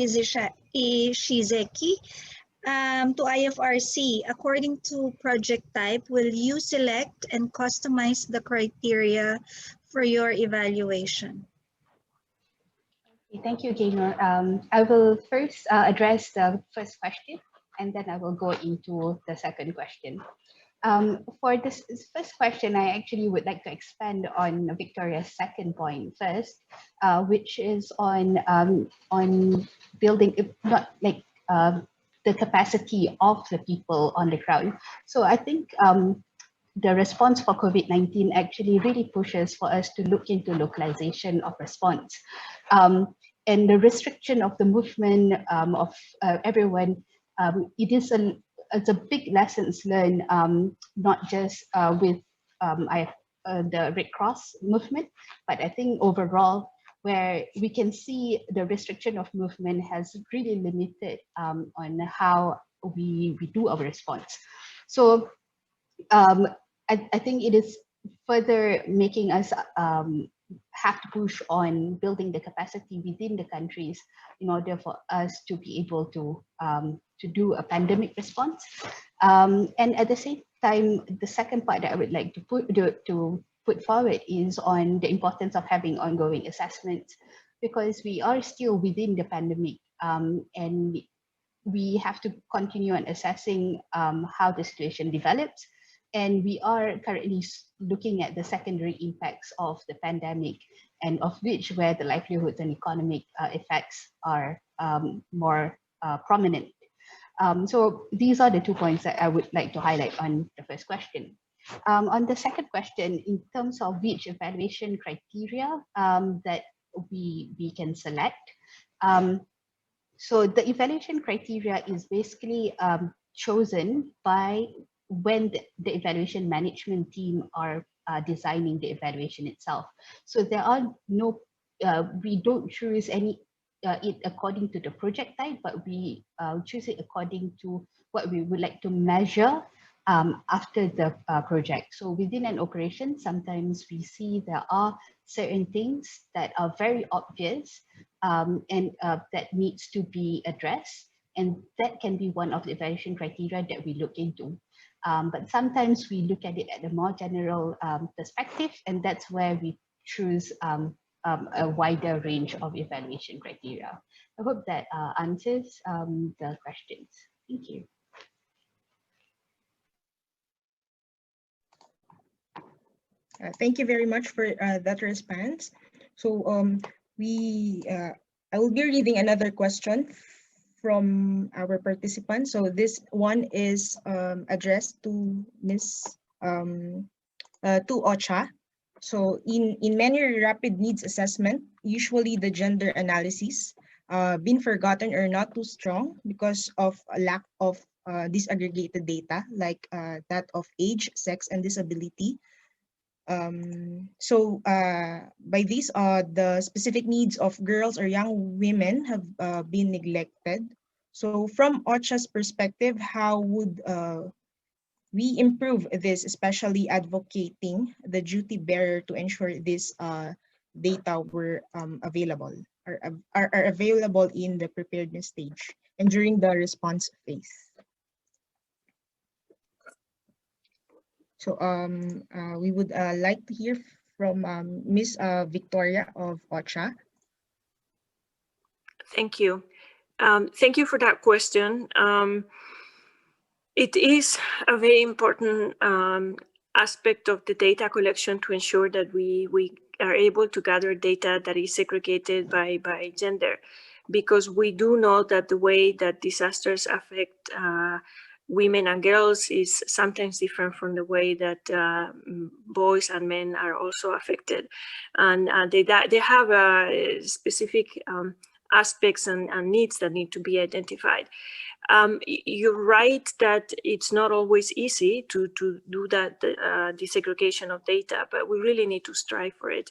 Speaker 2: Ishizeki to IFRC. According to project type, will you select and customize the criteria for your evaluation?
Speaker 6: Thank you, Gaynor. I will first address the first question, and then I will go into the second question. For this first question, I actually would like to expand on Victoria's second point first, which is on building, not like the capacity of the people on the ground. So I think the response for COVID-19 actually really pushes for us to look into localization of response. And the restriction of the movement of everyone, it's a big lessons learned, not just with the Red Cross movement, but I think overall, where we can see the restriction of movement has really limited on how we do our response. So I think it is further making us have to push on building the capacity within the countries in order for us to be able to do a pandemic response. And at the same time, the second part that I would like to put forward is on the importance of having ongoing assessments, because we are still within the pandemic, and we have to continue on assessing how the situation develops. And we are currently looking at the secondary impacts of the pandemic, and of which where the livelihoods and economic effects are more prominent. So these are the 2 points that I would like to highlight on the first question. On the second question, in terms of which evaluation criteria that we can select, so the evaluation criteria is basically chosen by when the evaluation management team are designing the evaluation itself. So there are no, we don't choose any it according to the project type, but we choose it according to what we would like to measure after the project. So within an operation, sometimes we see there are certain things that are very obvious and that needs to be addressed. And that can be one of the evaluation criteria that we look into. But sometimes we look at it at a more general perspective, and that's where we choose a wider range of evaluation criteria. I hope that answers the questions. Thank you.
Speaker 3: Thank you very much for that response. So I will be reading another question from our participants. So this one is addressed to Ms. To OCHA. So in many rapid needs assessment, usually the gender analysis been forgotten or not too strong because of a lack of disaggregated data like that of age, sex, and disability. So by this, the specific needs of girls or young women have been neglected. So from OCHA's perspective, how would we improve this, especially advocating the duty bearer to ensure this data were available, are available in the preparedness stage and during the response phase? So we would like to hear from Ms. Victoria of OCHA.
Speaker 5: Thank you. Thank you for that question. It is a very important aspect of the data collection to ensure that we are able to gather data that is segregated by gender, because we do know that the way that disasters affect women and girls is sometimes different from the way that boys and men are also affected. And they have specific aspects and needs that need to be identified. You're right that it's not always easy to do that desegregation of data, but we really need to strive for it.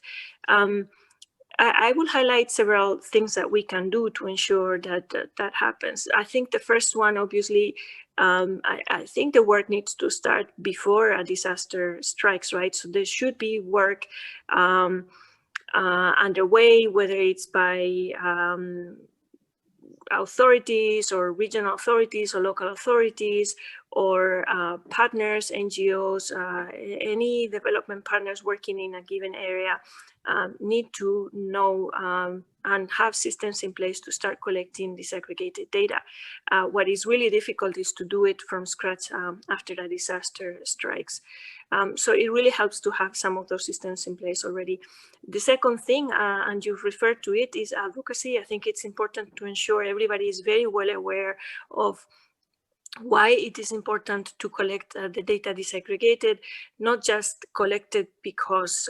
Speaker 5: I will highlight several things that we can do to ensure that that happens. I think the first one, obviously, I think the work needs to start before a disaster strikes, right? So there should be work underway, whether it's by authorities or regional authorities or local authorities or partners, NGOs, any development partners working in a given area need to know and have systems in place to start collecting disaggregated data. What is really difficult is to do it from scratch after a disaster strikes. So it really helps to have some of those systems in place already. The second thing, and you've referred to it, is advocacy. I think it's important to ensure everybody is very well aware of why it is important to collect the data disaggregated, not just collected because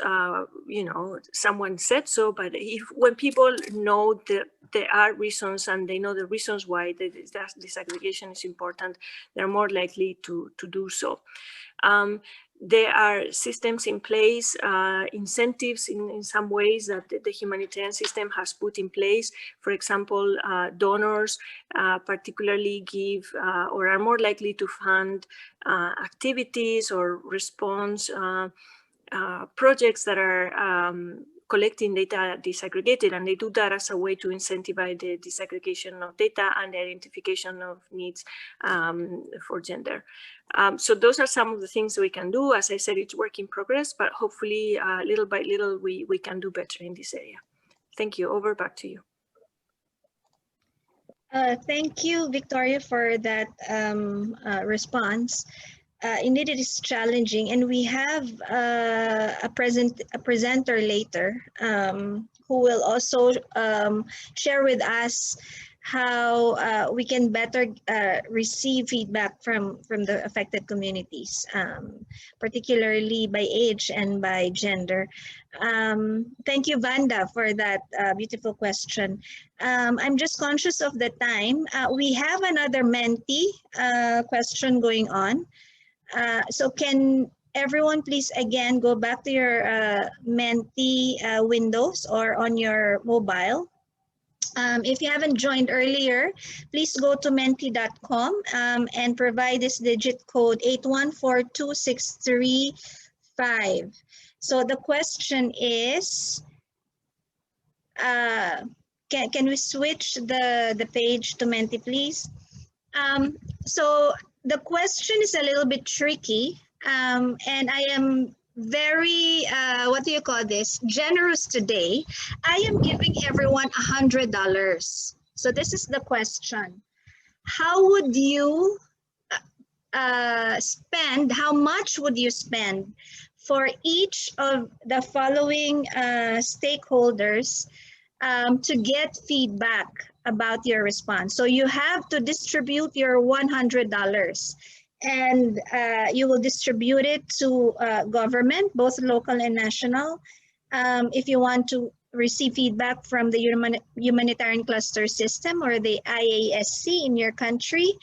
Speaker 5: you know, someone said so, but when people know that there are reasons and they know the reasons why the disaggregation is important, they're more likely to do so. There are systems in place, incentives in some ways that the humanitarian system has put in place. For example, donors particularly give or are more likely to fund activities or response projects that are collecting data disaggregated, and they do that as a way to incentivize the disaggregation of data and the identification of needs for gender. So those are some of the things we can do. As I said, it's work in progress, but hopefully little by little we can do better in this area. Thank you. Over back to you.
Speaker 2: Thank you, Victoria, for that response. Indeed, it is challenging, and we have a presenter later who will also share with us how we can better receive feedback from the affected communities, particularly by age and by gender. Thank you, Vanda, for that beautiful question. I'm just conscious of the time. We have another Menti question going on. So can everyone please again go back to your Menti windows or on your mobile. If you haven't joined earlier, please go to menti.com and provide this digit code 8142635. So the question is, can we switch the page to Menti, please? So the question is a little bit tricky, and I am very, what do you call this, generous today. I am giving everyone $100. So this is the question. How would you spend, how much would you spend for each of the following stakeholders to get feedback about your response? So you have to distribute your $100, and you will distribute it to government, both local and national. If you want to receive feedback from the Humanitarian Cluster System or the IASC in your country,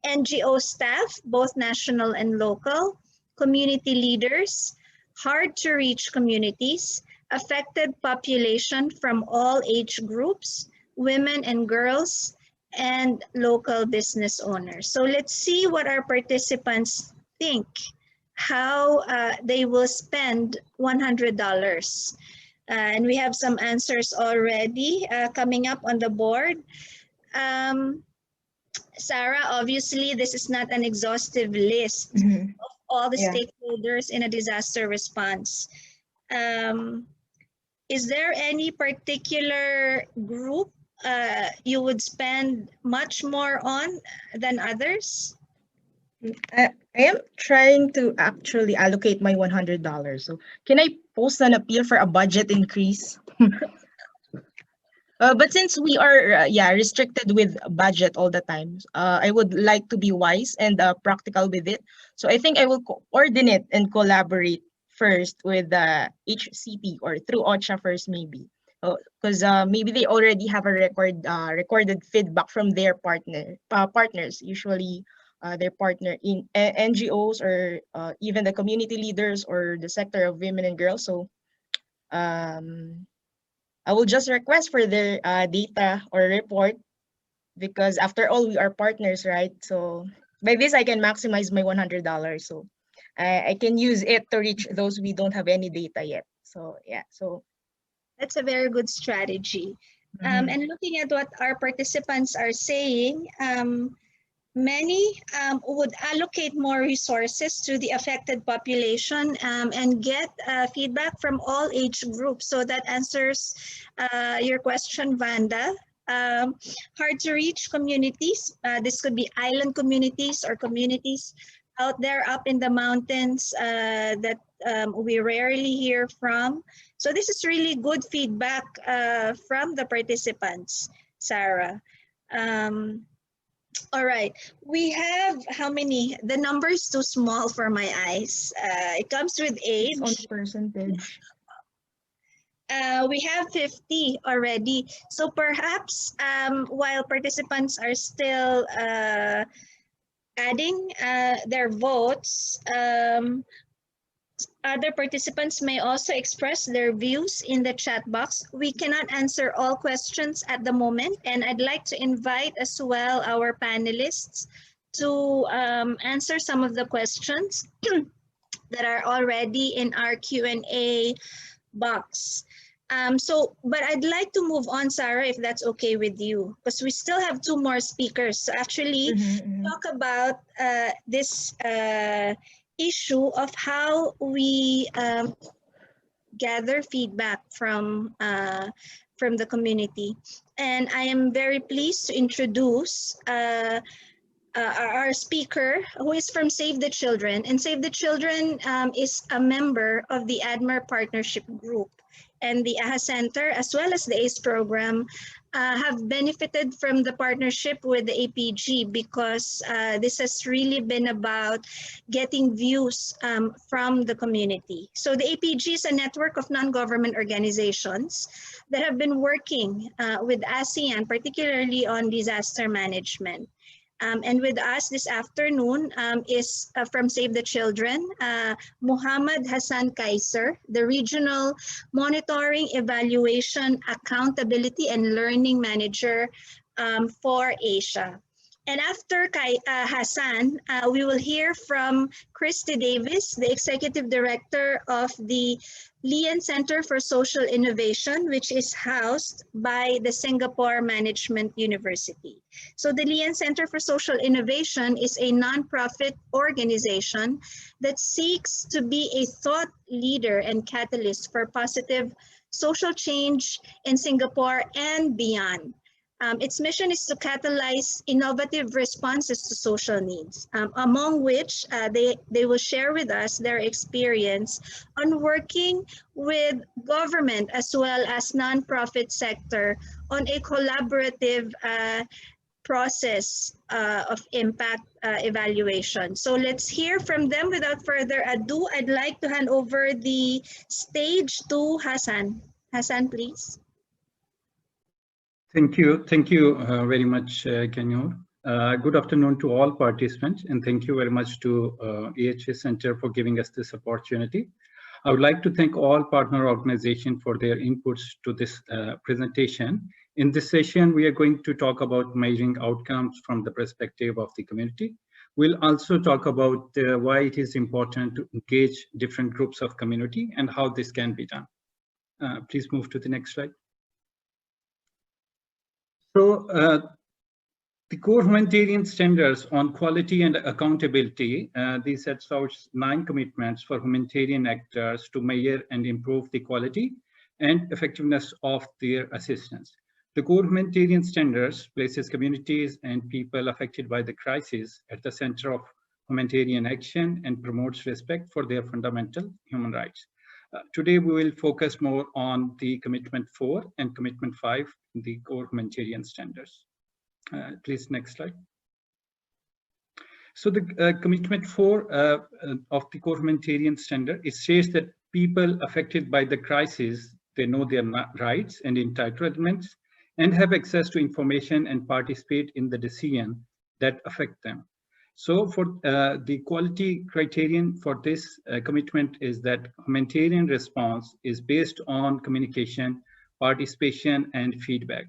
Speaker 2: NGO staff, both national and local, community leaders, hard to reach communities, affected population from all age groups, women and girls, and local business owners. So let's see what our participants think, how they will spend $100. And we have some answers already coming up on the board. Sarah, obviously this is not an exhaustive list of all the stakeholders in a disaster response. Is there any particular group you would spend much more on than others?
Speaker 3: I am trying to actually allocate my $100. So can I post an appeal for a budget increase? But since we are restricted with budget all the time, I would like to be wise and practical with it. So I think I will coordinate and collaborate first with the HCP or through OCHA first maybe. Because maybe they already have a recorded feedback from their partners, usually their partner in NGOs or even the community leaders or the sector of women and girls. So um, I will just request for their data or report because after all, we are partners, right? So by this, I can maximize my $100. So I can use it to reach those we don't have any data yet. So yeah, so.
Speaker 2: That's a very good strategy.
Speaker 3: Mhm.
Speaker 2: And looking at what our participants are saying, many would allocate more resources to the affected population and get feedback from all age groups. So that answers your question, Vanda. Hard to reach communities. This could be island communities or communities out there up in the mountains that we rarely hear from. So this is really good feedback from the participants, Sarah. All right, we have how many? The number is too small for my eyes. It comes with
Speaker 3: It's on
Speaker 2: age.
Speaker 3: percentage.
Speaker 2: We have 50 already. So perhaps while participants are still adding their votes, other participants may also express their views in the chat box. We cannot answer all questions at the moment, and I'd like to invite as well our panelists to answer some of the questions that are already in our Q&A box. But I'd like to move on, Sarah, if that's okay with you, because we still have two more speakers. So actually, talk about this issue of how we gather feedback from the community. And I am very pleased to introduce our speaker, who is from Save the Children. And Save the Children is a member of the ADMAR Partnership Group. And the AHA Center, as well as the ACE program, have benefited from the partnership with the APG because this has really been about getting views from the community. So the APG is a network of non-government organizations that have been working with ASEAN, particularly on disaster management. And with us this afternoon is from Save the Children, Muhammad Hassan Kaiser, the Regional Monitoring, Evaluation, Accountability, and Learning Manager for Asia. And after Hassan, we will hear from Christy Davis, the Executive Director of the Lian Center for Social Innovation, which is housed by the Singapore Management University. So the Lian Center for Social Innovation is a nonprofit organization that seeks to be a thought leader and catalyst for positive social change in Singapore and beyond. Its mission is to catalyze innovative responses to social needs, among which they will share with us their experience on working with government as well as nonprofit sector on a collaborative process of impact evaluation. So let's hear from them. Without further ado, I'd like to hand over the stage to Hassan. Hassan, please.
Speaker 7: Thank you very much, Kenyor. Good afternoon to all participants, and thank you very much to AHA Center for giving us this opportunity. I would like to thank all partner organizations for their inputs to this presentation. In this session, we are going to talk about measuring outcomes from the perspective of the community. We'll also talk about why it is important to engage different groups of community and how this can be done. Please move to the next slide. So the core humanitarian standards on quality and accountability, these sets out 9 commitments for humanitarian actors to measure and improve the quality and effectiveness of their assistance. The core humanitarian standards places communities and people affected by the crisis at the center of humanitarian action, and promotes respect for their fundamental human rights. Today, we will focus more on the Commitment 4 and Commitment 5 in the core humanitarian standards. Please, next slide. So the Commitment 4 of the core humanitarian standard, it states that people affected by the crisis, they know their rights and entitlements and have access to information and participate in the decision that affect them. So for the quality criterion for this commitment is that humanitarian response is based on communication, participation, and feedback.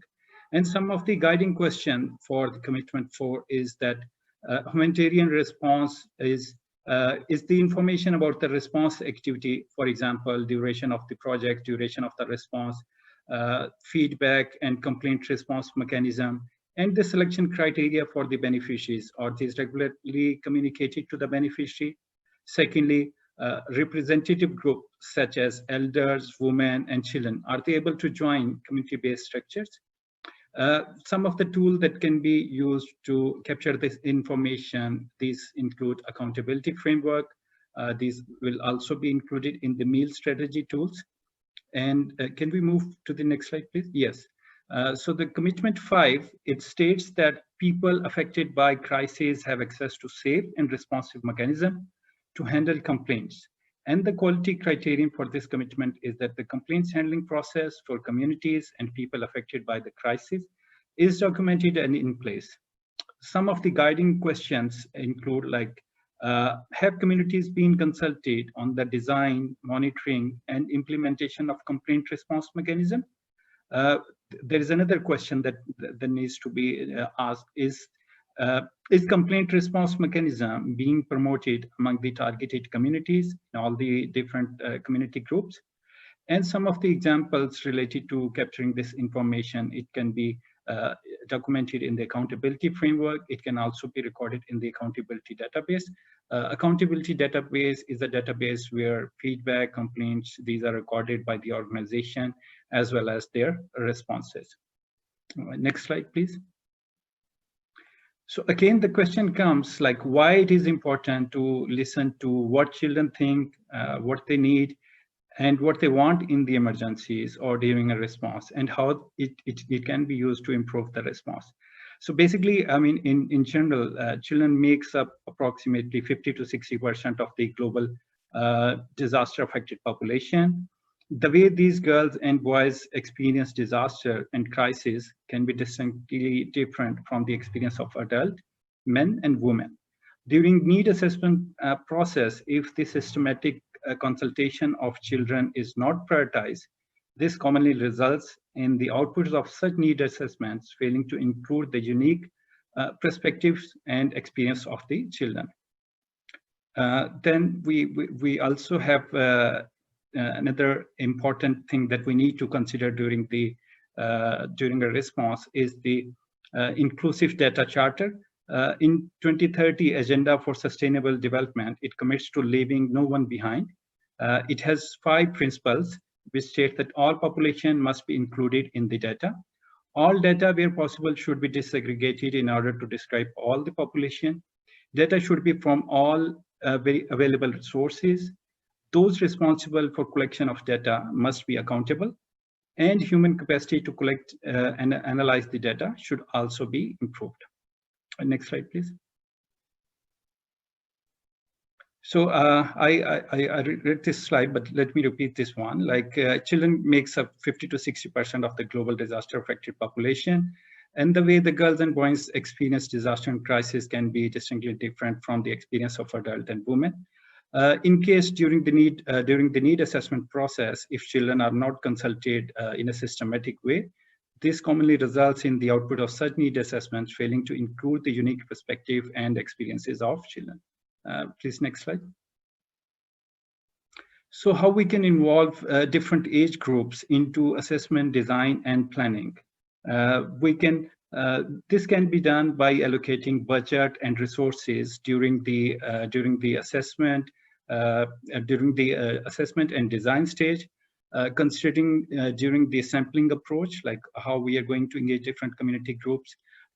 Speaker 7: And some of the guiding question for the Commitment 4 is that humanitarian response is the information about the response activity, for example, duration of the project, duration of the response, feedback and complaint response mechanism, and the selection criteria for the beneficiaries. Are these regularly communicated to the beneficiary? Secondly, representative groups such as elders, women, and children, are they able to join community-based structures? Some of the tools that can be used to capture this information, these include accountability framework. These will also be included in the meal strategy tools. And can we move to the next slide, please? Yes. So the Commitment 5, it states that people affected by crises have access to safe and responsive mechanism to handle complaints. And the quality criterion for this commitment is that the complaints handling process for communities and people affected by the crisis is documented and in place. Some of the guiding questions include like, have communities been consulted on the design, monitoring, and implementation of complaint response mechanism? There is another question that needs to be asked is complaint response mechanism being promoted among the targeted communities in all the different community groups? And some of the examples related to capturing this information, it can be documented in the accountability framework. It can also be recorded in the accountability database. Accountability database is a database where feedback, complaints, these are recorded by the organization as well as their responses. Next slide, please. So again, the question comes like why it is important to listen to what children think, what they need, and what they want in the emergencies or during a response, and how it can be used to improve the response. So basically, I mean, in general, children makes up approximately 50 to 60% of the global disaster affected population. The way these girls and boys experience disaster and crisis can be distinctly different from the experience of adult men and women. During need assessment process, if the systematic consultation of children is not prioritized, this commonly results in the outputs of such need assessments failing to include the unique perspectives and experience of the children. Then we also have another important thing that we need to consider during a response is the inclusive data charter. In 2030 Agenda for Sustainable Development, it commits to leaving no one behind. It has 5 principles which state that all population must be included in the data. All data where possible should be disaggregated in order to describe all the population. Data should be from all very available sources. Those responsible for collection of data must be accountable, and human capacity to collect and analyze the data should also be improved. Next slide, please. So I read this slide, but let me repeat this one. Like children makes up 50 to 60% of the global disaster affected population. And the way the girls and boys experience disaster and crisis can be distinctly different from the experience of adult and women. In case during the need assessment process, if children are not consulted in a systematic way, this commonly results in the output of such need assessments failing to include the unique perspective and experiences of children. Please, next slide. So how we can involve different age groups into assessment, design, and planning? This can be done by allocating budget and resources during the assessment, assessment and design stage, considering during the sampling approach, like how we are going to engage different community groups,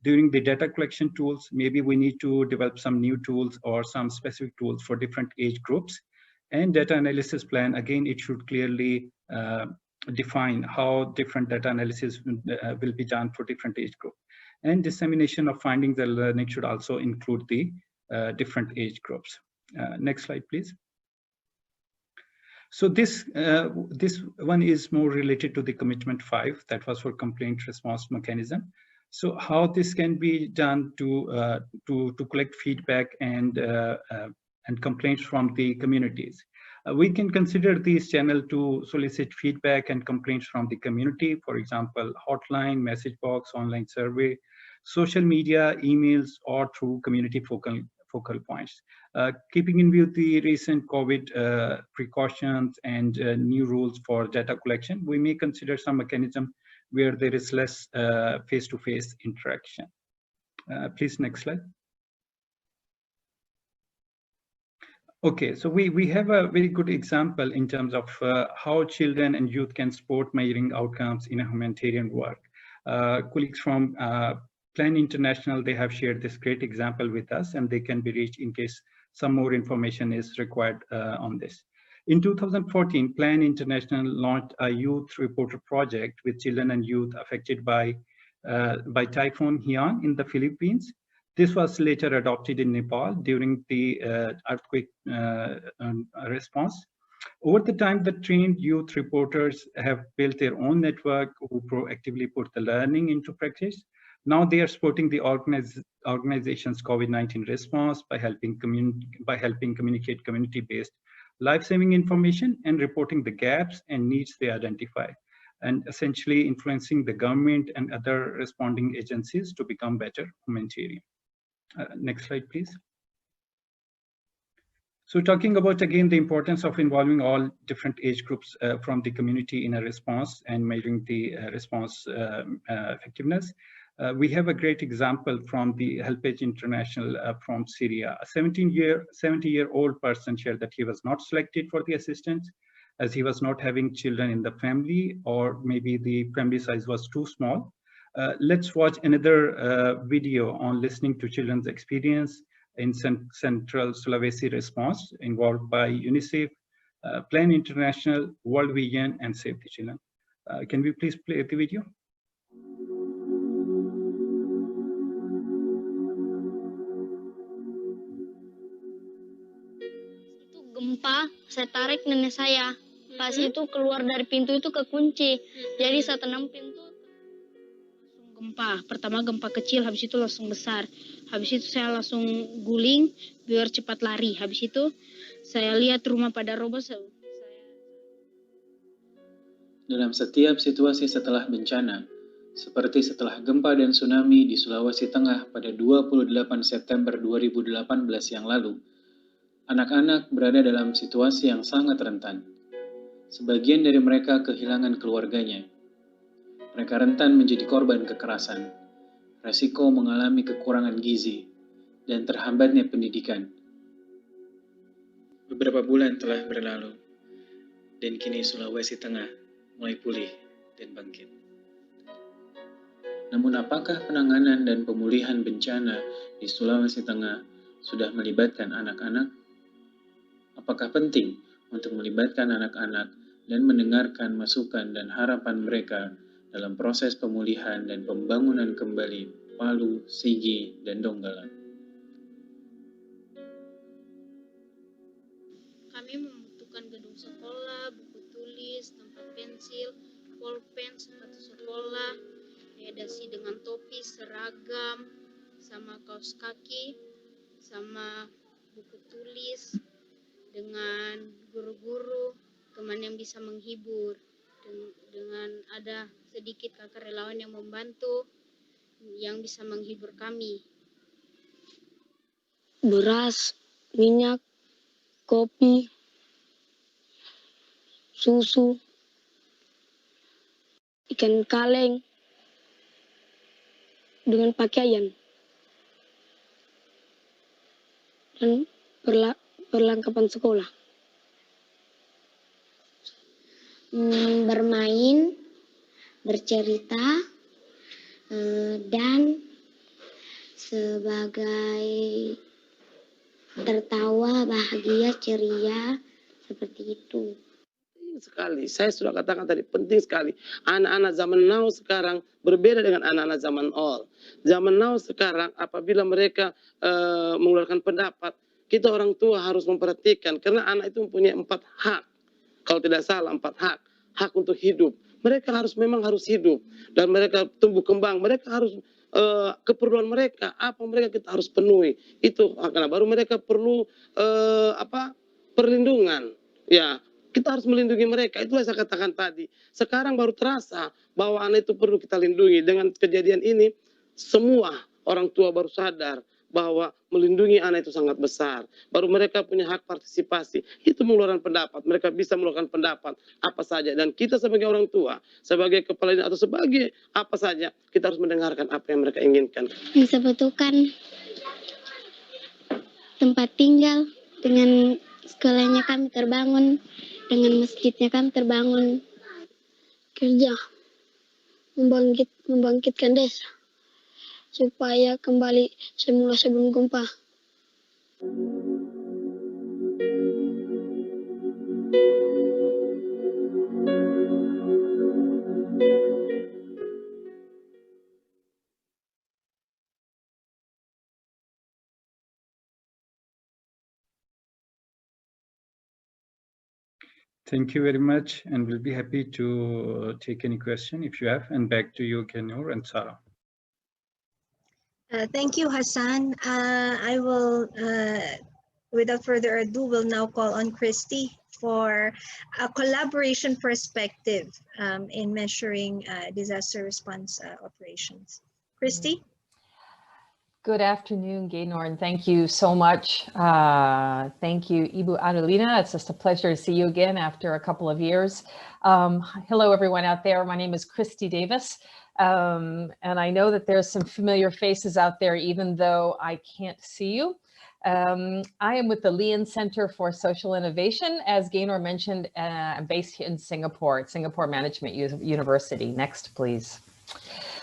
Speaker 7: During the data collection tools, maybe we need to develop some new tools or some specific tools for different age groups. And data analysis plan, again, it should clearly define how different data analysis will be done for different age groups. And dissemination of findings and learning should also include the different age groups. Next slide, please. So this one is more related to the commitment 5, that was for complaint response mechanism. So how this can be done to collect feedback and complaints from the communities. We can consider this channel to solicit feedback and complaints from the community. For example, hotline, message box, online survey, social media, emails, or through community focal points. Keeping in view the recent COVID precautions and new rules for data collection, we may consider some mechanism where there is less face-to-face interaction. Please, next slide. Okay, so we have a very good example in terms of how children and youth can support measuring outcomes in a humanitarian work. Colleagues from Plan International, they have shared this great example with us, and they can be reached in case some more information is required on this. In 2014, Plan International launched a youth reporter project with children and youth affected by Typhoon Haiyan in the Philippines. This was later adopted in Nepal during the earthquake response. Over the time, the trained youth reporters have built their own network who proactively put the learning into practice. Now they are supporting the organization's COVID-19 response by helping communicate community-based life-saving information and reporting the gaps and needs they identify, and essentially influencing the government and other responding agencies to become better humanitarian. Next slide, please. So talking about, again, the importance of involving all different age groups from the community in a response and measuring the response effectiveness. We have a great example from the HelpAge International from Syria. A 70-year-old person shared that he was not selected for the assistance as he was not having children in the family, or maybe the family size was too small. Let's watch another video on listening to children's experience in Central Sulawesi response involved by UNICEF, Plan International, World Vision, and Save the Children. Can we please play the video?
Speaker 8: Itu gempa, saya tarik nenek saya. Pas itu keluar dari pintu itu kekunci. Jadi saya tenang pintu. Gempa, pertama gempa kecil, habis itu langsung besar. Habis itu saya langsung guling biar cepat lari. Habis itu saya lihat rumah pada roboh.
Speaker 9: Dalam setiap situasi setelah bencana, seperti setelah gempa dan tsunami di Sulawesi Tengah pada 28 September 2018 yang lalu, anak-anak berada dalam situasi yang sangat rentan. Sebagian dari mereka kehilangan keluarganya. Mereka rentan menjadi korban kekerasan, resiko mengalami kekurangan gizi, dan terhambatnya pendidikan. Beberapa bulan telah berlalu, dan kini Sulawesi Tengah mulai pulih dan bangkit. Namun apakah penanganan dan pemulihan bencana di Sulawesi Tengah sudah melibatkan anak-anak? Apakah penting untuk melibatkan anak-anak dan mendengarkan masukan dan harapan mereka dalam proses pemulihan dan pembangunan kembali Palu, Sigi, dan Donggala?
Speaker 8: Kami membutuhkan gedung sekolah, buku tulis, tempat pensil, pulpen, sepatu sekolah, dasi dengan topi, seragam, sama kaos kaki, sama buku tulis, dengan guru-guru, teman yang bisa menghibur, dengan ada sedikit kakak relawan yang membantu, yang bisa menghibur kami. Beras, minyak, kopi, susu, ikan kaleng, dengan pakaian, dan perlengkapan sekolah.
Speaker 10: Bermain, bercerita, dan
Speaker 8: sebagai tertawa, bahagia, ceria, seperti itu.
Speaker 10: Sekali, saya sudah katakan tadi, penting sekali. Anak-anak zaman now sekarang berbeda dengan anak-anak zaman old. Zaman now sekarang apabila mereka mengeluarkan pendapat, kita orang tua harus memperhatikan karena anak itu mempunyai 4 hak. Kalau tidak salah 4 hak. Hak untuk hidup. Mereka memang harus hidup dan mereka tumbuh kembang. Mereka harus keperluan mereka, apa mereka kita harus penuhi. Itu karena baru mereka perlu perlindungan. Ya, kita harus melindungi mereka. Itulah saya katakan tadi. Sekarang baru terasa bahwa anak itu perlu kita lindungi. Dengan kejadian ini, semua orang tua baru sadar bahwa melindungi anak itu sangat besar. Baru mereka punya hak partisipasi. Itu mengeluarkan pendapat. Mereka bisa mengeluarkan pendapat apa saja. Dan kita sebagai orang tua, sebagai kepala atau sebagai apa saja, kita harus mendengarkan apa yang mereka inginkan.
Speaker 8: Bisa bentukan tempat tinggal, dengan sekolahnya kami terbangun, dengan masjidnya kami terbangun. Kerja, membangkitkan desa supaya kembali semula sebelum gempa.
Speaker 7: Thank you very much, and we'll be happy to take any question if you have. And back to you, Kenyor and Sarah.
Speaker 2: Thank you, Hassan. I will, without further ado, will now call on Christy for a collaboration perspective in measuring disaster response operations. Christy?
Speaker 11: Good afternoon, Gaynor, and thank you so much. Thank you, Ibu Adelina. It's just a pleasure to see you again after a couple of years. Hello, everyone out there. My name is Christy Davis, and I know that there's some familiar faces out there, even though I can't see you. I am with the Leon Center for Social Innovation. As Gaynor mentioned, I'm based in Singapore, at Singapore Management University. Next, please.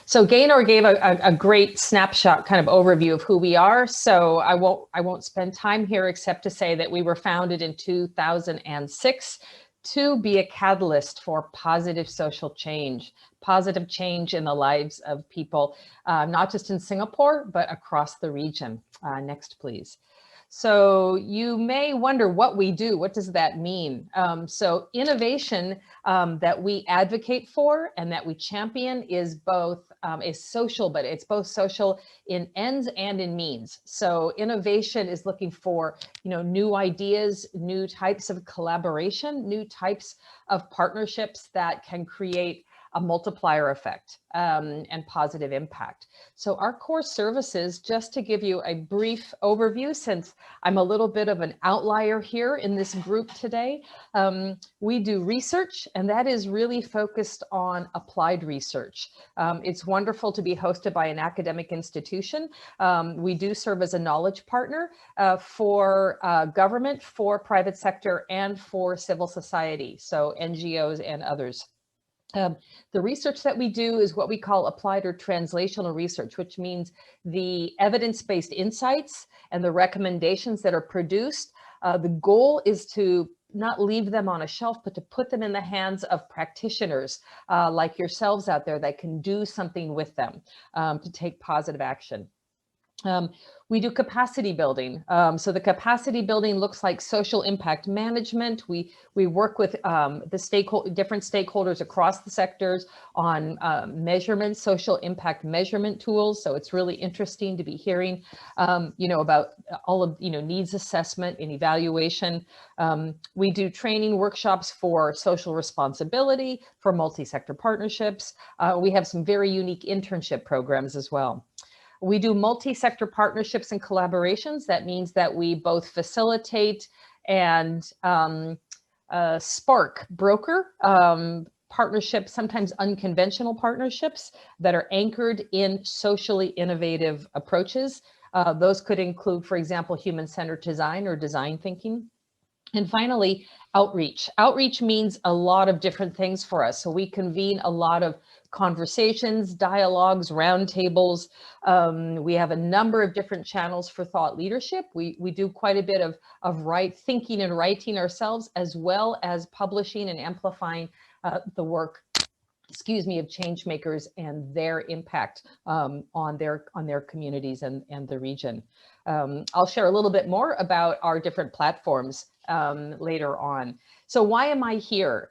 Speaker 11: So Gaynor gave a great snapshot kind of overview of who we are. So I won't spend time here except to say that we were founded in 2006 to be a catalyst for positive social change, positive change in the lives of people, not just in Singapore, but across the region. Next, please. So you may wonder what we do. What does that mean? So innovation that we advocate for and that we champion is both is social, but it's both social in ends and in means. So innovation is looking for, new ideas, new types of collaboration, new types of partnerships that can create a multiplier effect and positive impact. So our core services, just to give you a brief overview, since I'm a little bit of an outlier here in this group today, we do research, and that is really focused on applied research. It's wonderful to be hosted by an academic institution. We do serve as a knowledge partner for government, for private sector, and for civil society, so NGOs and others. The research that we do is what we call applied or translational research, which means the evidence-based insights and the recommendations that are produced. The goal is to not leave them on a shelf, but to put them in the hands of practitioners like yourselves out there that can do something with them to take positive action. We do capacity building. So the capacity building looks like social impact management. We work with the different stakeholders across the sectors on measurement, social impact measurement tools. So it's really interesting to be hearing, about all of, needs assessment and evaluation. We do training workshops for social responsibility, for multi-sector partnerships. We have some very unique internship programs as well. We do multi-sector partnerships and collaborations. That means that we both facilitate and spark, broker partnerships, sometimes unconventional partnerships that are anchored in socially innovative approaches. Those could include, for example, human-centered design or design thinking. And finally, outreach. Outreach means a lot of different things for us. So we convene a lot of conversations, dialogues, roundtables. We have a number of different channels for thought leadership. We do quite a bit of thinking and writing ourselves, as well as publishing and amplifying the work, of change makers and their impact on their communities and the region. I'll share a little bit more about our different platforms later on. So why am I here?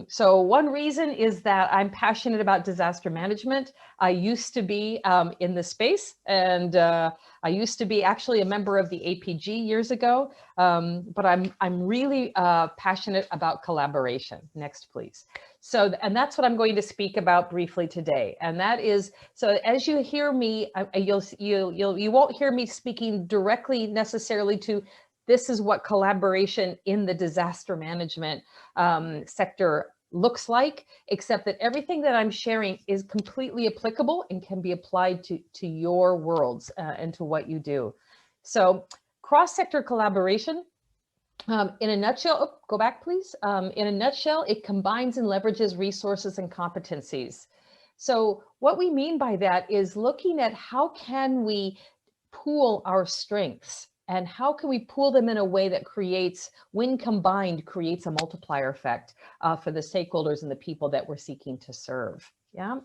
Speaker 11: So one reason is that I'm passionate about disaster management. I used to be in this space, and I used to be actually a member of the APG years ago, but I'm really passionate about collaboration. Next, please. So, and that's what I'm going to speak about briefly today. And that is, so as you hear me, you won't hear me speaking directly necessarily to this is what collaboration in the disaster management sector looks like, except that everything that I'm sharing is completely applicable and can be applied to your worlds and to what you do. So cross-sector collaboration, in a nutshell, go back please. In a nutshell, it combines and leverages resources and competencies. So what we mean by that is looking at how can we pool our strengths, and how can we pool them in a way that creates, when combined, creates a multiplier effect for the stakeholders and the people that we're seeking to serve. Yeah.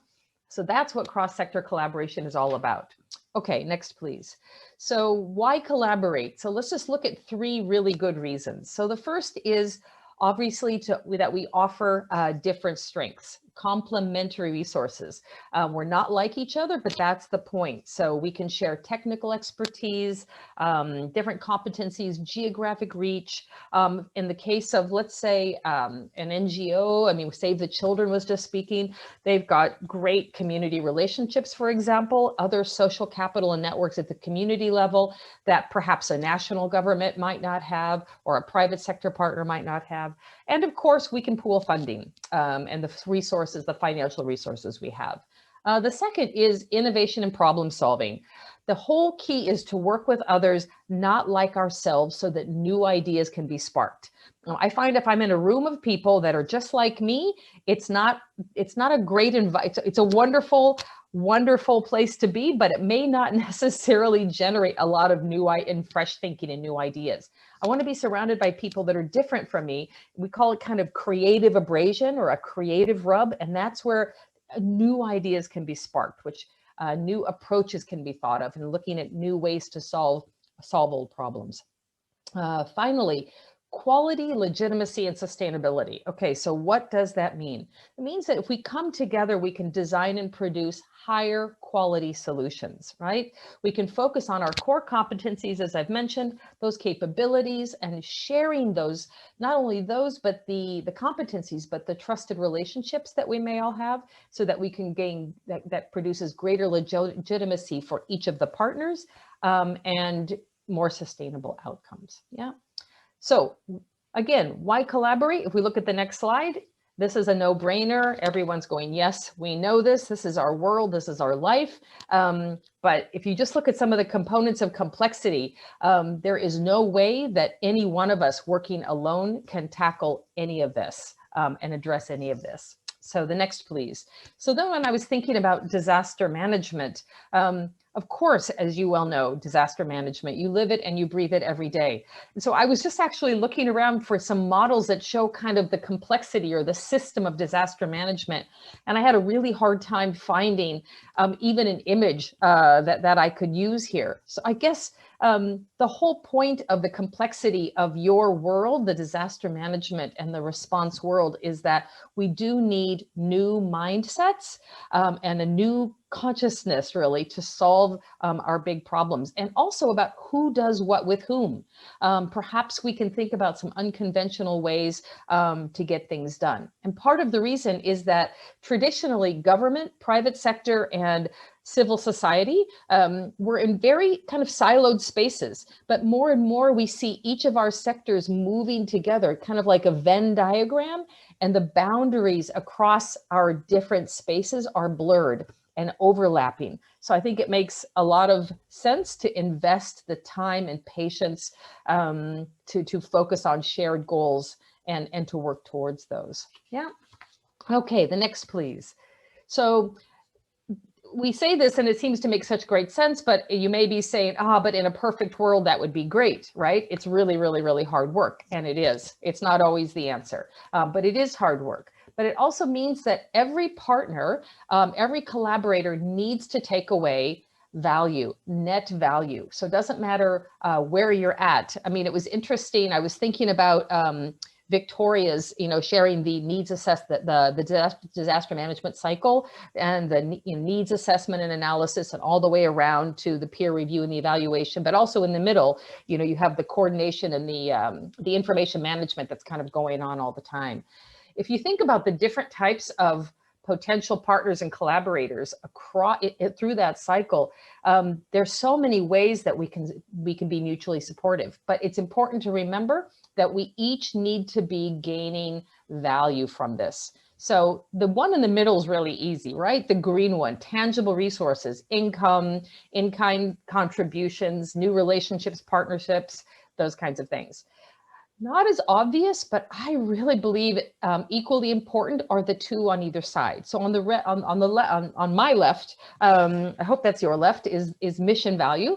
Speaker 11: So that's what cross-sector collaboration is all about. Okay, next, please. So why collaborate? So let's just look at 3 really good reasons. So the first is obviously that we offer different strengths, complementary resources. We're not like each other, but that's the point. So we can share technical expertise, different competencies, geographic reach. In the case of, let's say, an NGO, I mean, Save the Children was just speaking, they've got great community relationships, for example, other social capital and networks at the community level that perhaps a national government might not have, or a private sector partner might not have. And of course, we can pool funding and the resources, the financial resources we have. The second is innovation and problem solving. The whole key is to work with others, not like ourselves, so that new ideas can be sparked. I find if I'm in a room of people that are just like me, it's not a great environment. It's a wonderful place to be, but it may not necessarily generate a lot of new and fresh thinking and new ideas. I want to be surrounded by people that are different from me. We call it kind of creative abrasion or a creative rub, and that's where new ideas can be sparked, which new approaches can be thought of, and looking at new ways to solve old problems. Finally, quality, legitimacy, and sustainability. Okay, so what does that mean? It means that if we come together, we can design and produce higher quality solutions, right? We can focus on our core competencies, as I've mentioned, those capabilities, and sharing those, not only those, but the competencies, but the trusted relationships that we may all have, so that we can gain, that produces greater legitimacy for each of the partners and more sustainable outcomes. Yeah. So again, why collaborate? If we look at the next slide, this is a no-brainer. Everyone's going, yes, we know this. This is our world. This is our life. But if you just look at some of the components of complexity, there is no way that any one of us working alone can tackle any of this and address any of this. So the next, please. So then when I was thinking about disaster management, of course, as you well know, disaster management, you live it and you breathe it every day. And so I was just actually looking around for some models that show kind of the complexity or the system of disaster management. And I had a really hard time finding even an image that I could use here. So I guess the whole point of the complexity of your world, the disaster management and the response world, is that we do need new mindsets and a new consciousness, really, to solve our big problems, and also about who does what with whom. Perhaps we can think about some unconventional ways to get things done. And part of the reason is that traditionally government, private sector, and civil society we're in very kind of siloed spaces, but more and more we see each of our sectors moving together, kind of like a Venn diagram, and the boundaries across our different spaces are blurred. and overlapping. So I think it makes a lot of sense to invest the time and patience to focus on shared goals and to work towards those. Yeah. Okay, the next, please. So we say this and it seems to make such great sense, but you may be saying, but in a perfect world, that would be great, right? It's really, really, really hard work. And it is. It's not always the answer, but it is hard work. But it also means that every partner, every collaborator needs to take away value, net value. So it doesn't matter where you're at. I mean, it was interesting. I was thinking about Victoria's, sharing the needs assessment, the disaster management cycle, and the needs assessment and analysis, and all the way around to the peer review and the evaluation. But also in the middle, you have the coordination and the information management that's kind of going on all the time. If you think about the different types of potential partners and collaborators across through that cycle, there's so many ways that we can be mutually supportive. But it's important to remember that we each need to be gaining value from this. So the one in the middle is really easy, right? The green one: tangible resources, income, in-kind contributions, new relationships, partnerships, those kinds of things. Not as obvious, but I really believe equally important are the two on either side. So on my left, I hope that's your left, is mission value,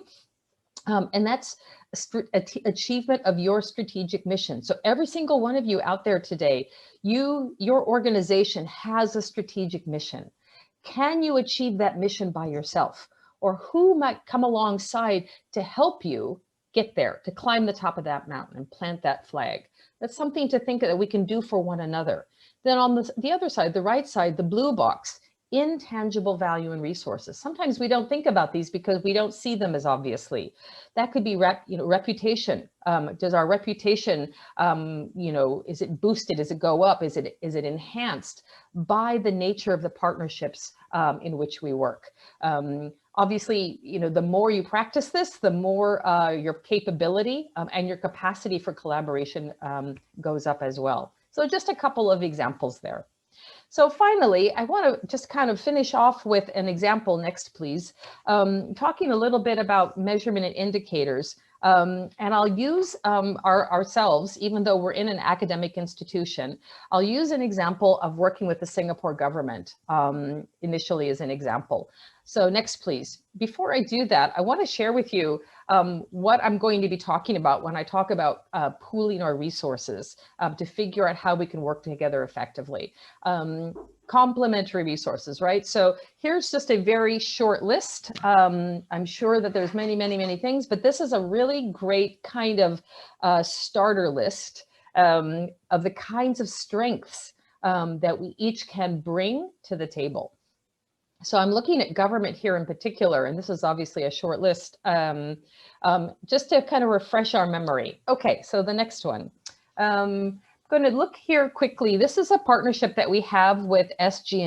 Speaker 11: and that's achievement of your strategic mission. So every single one of you out there today, your organization has a strategic mission. Can you achieve that mission by yourself, or who might come alongside to help you get there, to climb the top of that mountain and plant that flag? That's something to think that we can do for one another. Then on the other side, the right side, the blue box, intangible value and resources. Sometimes we don't think about these because we don't see them as obviously. That could be reputation. Does our reputation, is it boosted? Does it go up? Is it enhanced by the nature of the partnerships in which we work? Obviously, the more you practice this, the more your capability and your capacity for collaboration goes up as well. So just a couple of examples there. So finally, I want to just kind of finish off with an example. Next, please. Talking a little bit about measurement and indicators. And I'll use ourselves, even though we're in an academic institution, I'll use an example of working with the Singapore government initially as an example. So next, please. Before I do that, I want to share with you what I'm going to be talking about when I talk about pooling our resources to figure out how we can work together effectively. Complementary resources, right? So here's just a very short list. I'm sure that there's many, many, many things, but this is a really great kind of starter list of the kinds of strengths that we each can bring to the table. So I'm looking at government here in particular, and this is obviously a short list, just to kind of refresh our memory. Okay, so the next one. I'm going to look here quickly. This is a partnership that we have with SG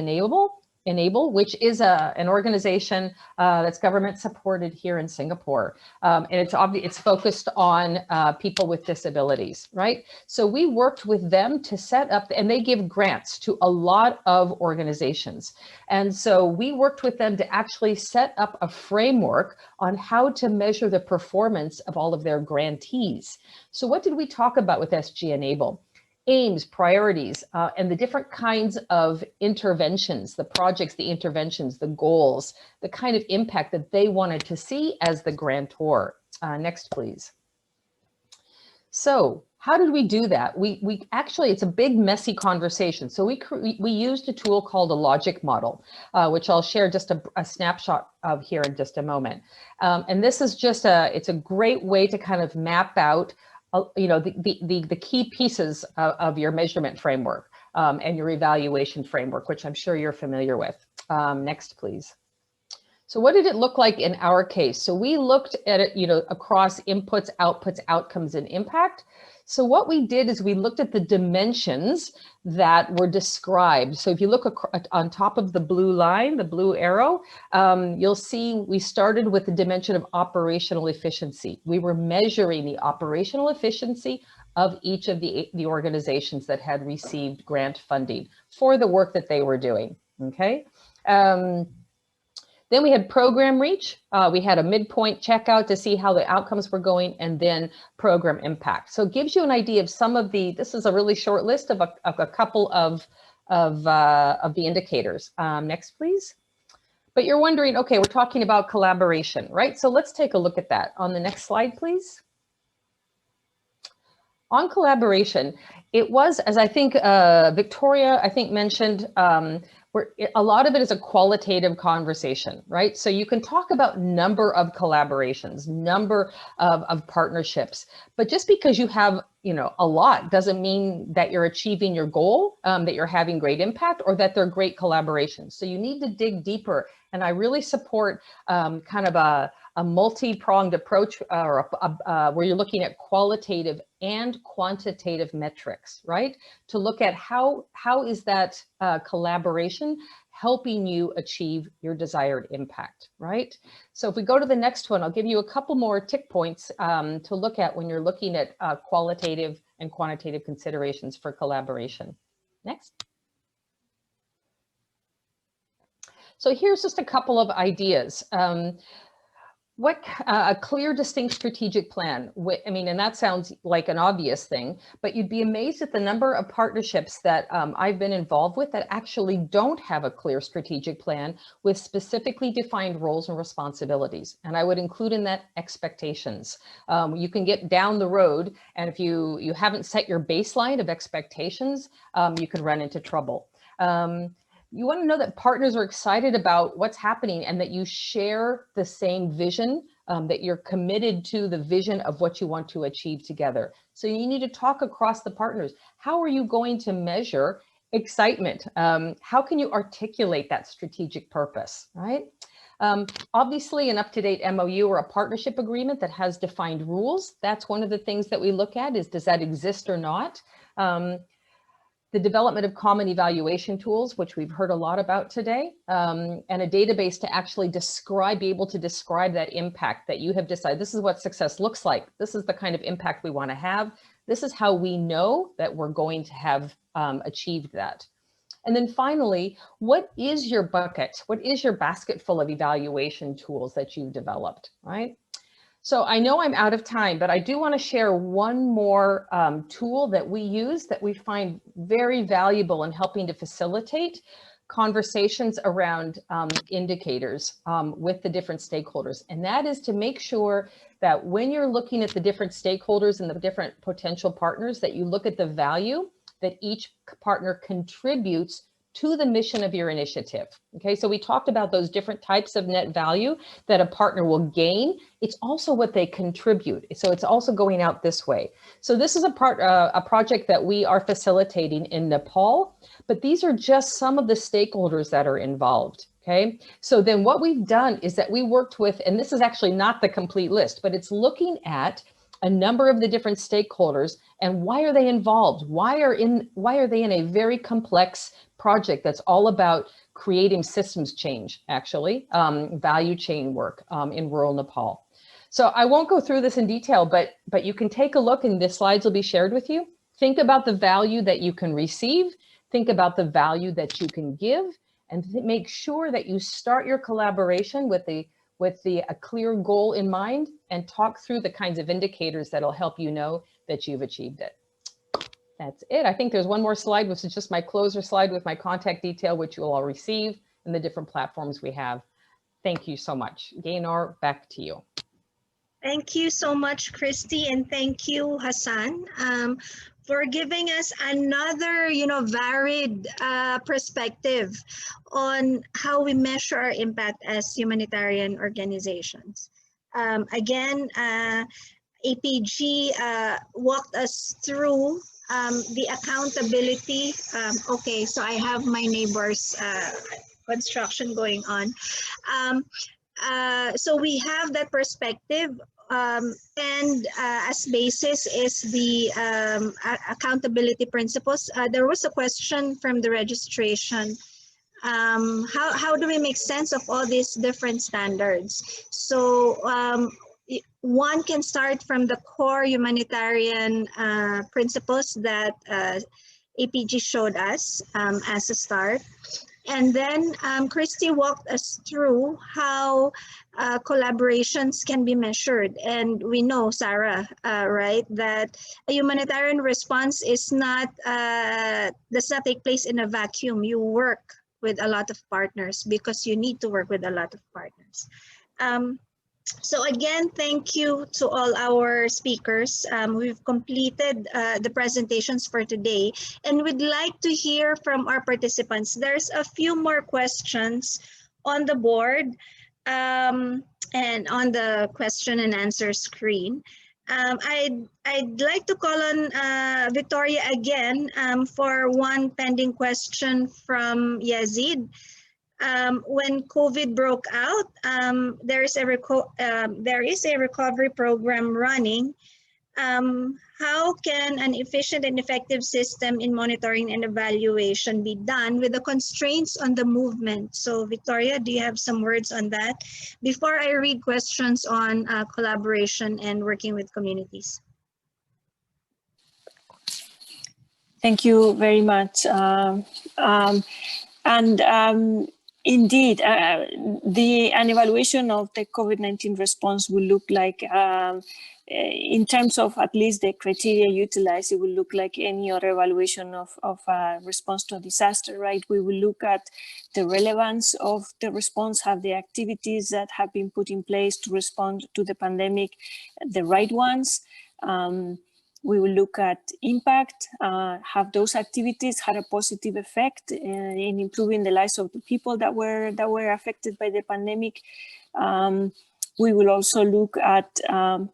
Speaker 11: Enable, which is an organization that's government supported here in Singapore. And it's focused on people with disabilities, right? So we worked with them to set up, and they give grants to a lot of organizations. And so we worked with them to actually set up a framework on how to measure the performance of all of their grantees. So what did we talk about with SG Enable? Aims, priorities, and the different kinds of interventions, the projects, the interventions, the goals, the kind of impact that they wanted to see as the grantor. Next, please. So how did we do that? We actually, it's a big, messy conversation. So we used a tool called a logic model, which I'll share just a snapshot of here in just a moment. And this is just it's a great way to kind of map out the key pieces of your measurement framework and your evaluation framework, which I'm sure you're familiar with. Next, please. So what did it look like in our case? So we looked at it, across inputs, outputs, outcomes, and impact. So what we did is we looked at the dimensions that were described. So if you look on top of the blue line, the blue arrow, you'll see we started with the dimension of operational efficiency. We were measuring the operational efficiency of each of the organizations that had received grant funding for the work that they were doing, okay? Then we had program reach. We had a midpoint checkout to see how the outcomes were going, and then program impact. So it gives you an idea of some of the, this is a really short list of a couple of the indicators. Next, please. But you're wondering, okay, we're talking about collaboration, right? So let's take a look at that. On the next slide, please. On collaboration, it was, as I think Victoria, I think mentioned, a lot of it is a qualitative conversation, right? So you can talk about number of collaborations, number of partnerships, but just because you have, you know, a lot doesn't mean that you're achieving your goal, that you're having great impact, or that they're great collaborations. So you need to dig deeper. And I really support kind of a multi-pronged approach, or where you're looking at qualitative and quantitative metrics, right? To look at how is that collaboration helping you achieve your desired impact, right? So if we go to the next one, I'll give you a couple more tick points to look at when you're looking at qualitative and quantitative considerations for collaboration. Next. So here's just a couple of ideas. What a clear, distinct strategic plan. I mean, and that sounds like an obvious thing, but you'd be amazed at the number of partnerships that I've been involved with that actually don't have a clear strategic plan with specifically defined roles and responsibilities. And I would include in that expectations. You can get down the road, and if you haven't set your baseline of expectations, you can run into trouble. You want to know that partners are excited about what's happening and that you share the same vision, that you're committed to the vision of what you want to achieve together. So you need to talk across the partners. How are you going to measure excitement? How can you articulate that strategic purpose, right? Obviously, an up-to-date MOU or a partnership agreement that has defined rules, that's one of the things that we look at is, does that exist or not? The development of common evaluation tools, which we've heard a lot about today, and a database to actually be able to describe that impact that you have decided. This is what success looks like. This is the kind of impact we want to have. This is how we know that we're going to have achieved that. And then finally, what is your bucket? What is your basket full of evaluation tools that you've developed, right? So I know I'm out of time, but I do want to share one more tool that we use that we find very valuable in helping to facilitate conversations around indicators with the different stakeholders. And that is to make sure that when you're looking at the different stakeholders and the different potential partners, that you look at the value that each partner contributes to the mission of your initiative. Okay, so we talked about those different types of net value that a partner will gain. It's also what they contribute. So it's also going out this way. So this is a project that we are facilitating in Nepal, but these are just some of the stakeholders that are involved. Okay, so then what we've done is that we worked with, and this is actually not the complete list, but it's looking at a number of the different stakeholders and why are they involved? Why are they in a very complex project that's all about creating systems change, actually, value chain work in rural Nepal. So I won't go through this in detail, but you can take a look, and the slides will be shared with you. Think about the value that you can receive, think about the value that you can give, and make sure that you start your collaboration with a clear goal in mind, and talk through the kinds of indicators that'll help you know that you've achieved it. That's it. I think there's one more slide, which is just my closer slide with my contact detail, which you'll all receive, and the different platforms we have. Thank you so much. Gaynor, back to you.
Speaker 2: Thank you so much, Christy, and thank you, Hassan, for giving us another, varied perspective on how we measure our impact as humanitarian organizations. Again, APG walked us through the accountability. Okay, so I have my neighbor's construction going on. So we have that perspective, and as basis is the accountability principles. There was a question from the registration. How do we make sense of all these different standards? So one can start from the core humanitarian principles that APG showed us as a start. And then Christy walked us through how collaborations can be measured. And we know, Sarah, right, that a humanitarian response is not, does not take place in a vacuum. You work with a lot of partners because you need to work with a lot of partners. So again, thank you to all our speakers. We've completed the presentations for today, and we'd like to hear from our participants. There's a few more questions on the board and on the question and answer screen. I'd like to call on Victoria again for one pending question from Yazid. When COVID broke out, there is a recovery program running. How can an efficient and effective system in monitoring and evaluation be done with the constraints on the movement? So Victoria, do you have some words on that before I read questions on collaboration and working with communities?
Speaker 5: Thank you very much. Indeed, an evaluation of the COVID-19 response will look like, in terms of at least the criteria utilized, it will look like any other evaluation of response to a disaster, right? We will look at the relevance of the response, have the activities that have been put in place to respond to the pandemic, the right ones. We will look at impact, have those activities had a positive effect in improving the lives of the people that were affected by the pandemic. We will also look at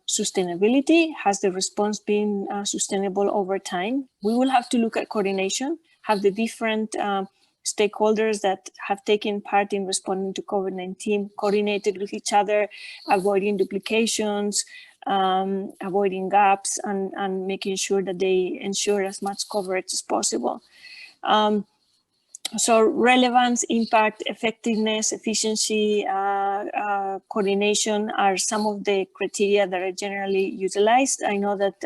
Speaker 5: sustainability. Has the response been sustainable over time? We will have to look at coordination, have the different stakeholders that have taken part in responding to COVID-19 coordinated with each other, avoiding duplications, avoiding gaps, and making sure that they ensure as much coverage as possible. So relevance, impact, effectiveness, efficiency, coordination are some of the criteria that are generally utilized. I know that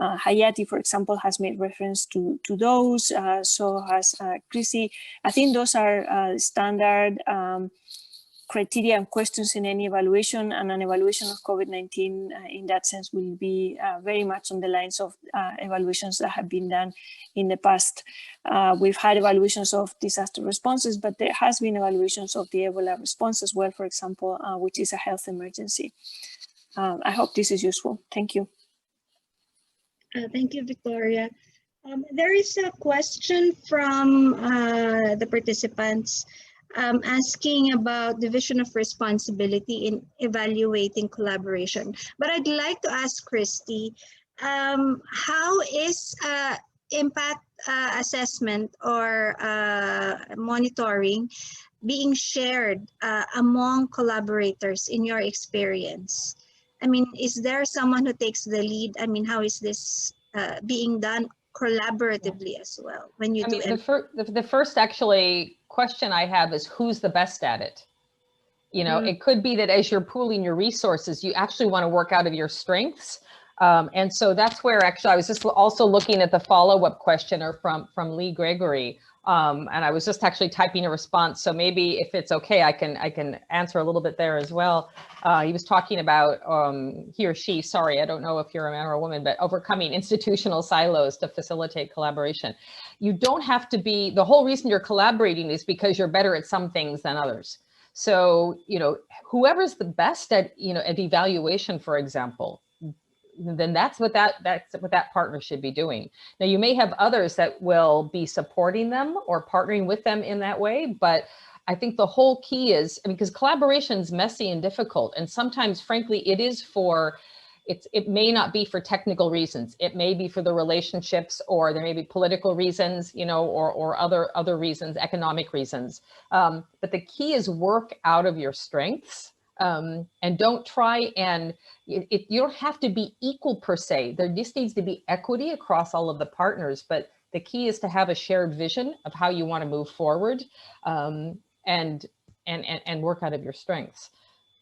Speaker 5: Hayati, for example, has made reference to those, so has Chrissy. I think those are standard criteria and questions in any evaluation, and an evaluation of COVID-19 in that sense will be very much on the lines of evaluations that have been done in the past. We've had evaluations of disaster responses, but there has been evaluations of the Ebola response as well, for example, which is a health emergency. I hope this is useful. Thank you.
Speaker 2: Thank you, Victoria. There is a question from the participants asking about division of responsibility in evaluating collaboration. But I'd like to ask Christy, how is impact assessment or monitoring being shared among collaborators in your experience? I mean, is there someone who takes the lead? I mean, how is this being done collaboratively as well when you do it?
Speaker 11: The first actually question I have is who's the best at it? You know, it could be that as you're pooling your resources, you actually want to work out of your strengths. And so that's where actually I was just also looking at the follow-up questioner from Lee Gregory. And I was just actually typing a response. So maybe if it's okay, I can answer a little bit there as well. He was talking about, he or she, sorry, I don't know if you're a man or a woman, but overcoming institutional silos to facilitate collaboration. You don't have to be, the whole reason you're collaborating is because you're better at some things than others. So, you know, whoever's the best at, you know, at evaluation, for example, then that's what that partner should be doing. Now, you may have others that will be supporting them or partnering with them in that way, but I think the whole key is, I mean, because collaboration is messy and difficult, and sometimes, frankly, it is for, it may not be for technical reasons. It may be for the relationships, or there may be political reasons, you know, or other reasons, economic reasons. But the key is work out of your strengths. And don't try and, you don't have to be equal per se. There just needs to be equity across all of the partners, but the key is to have a shared vision of how you want to move forward, and work out of your strengths.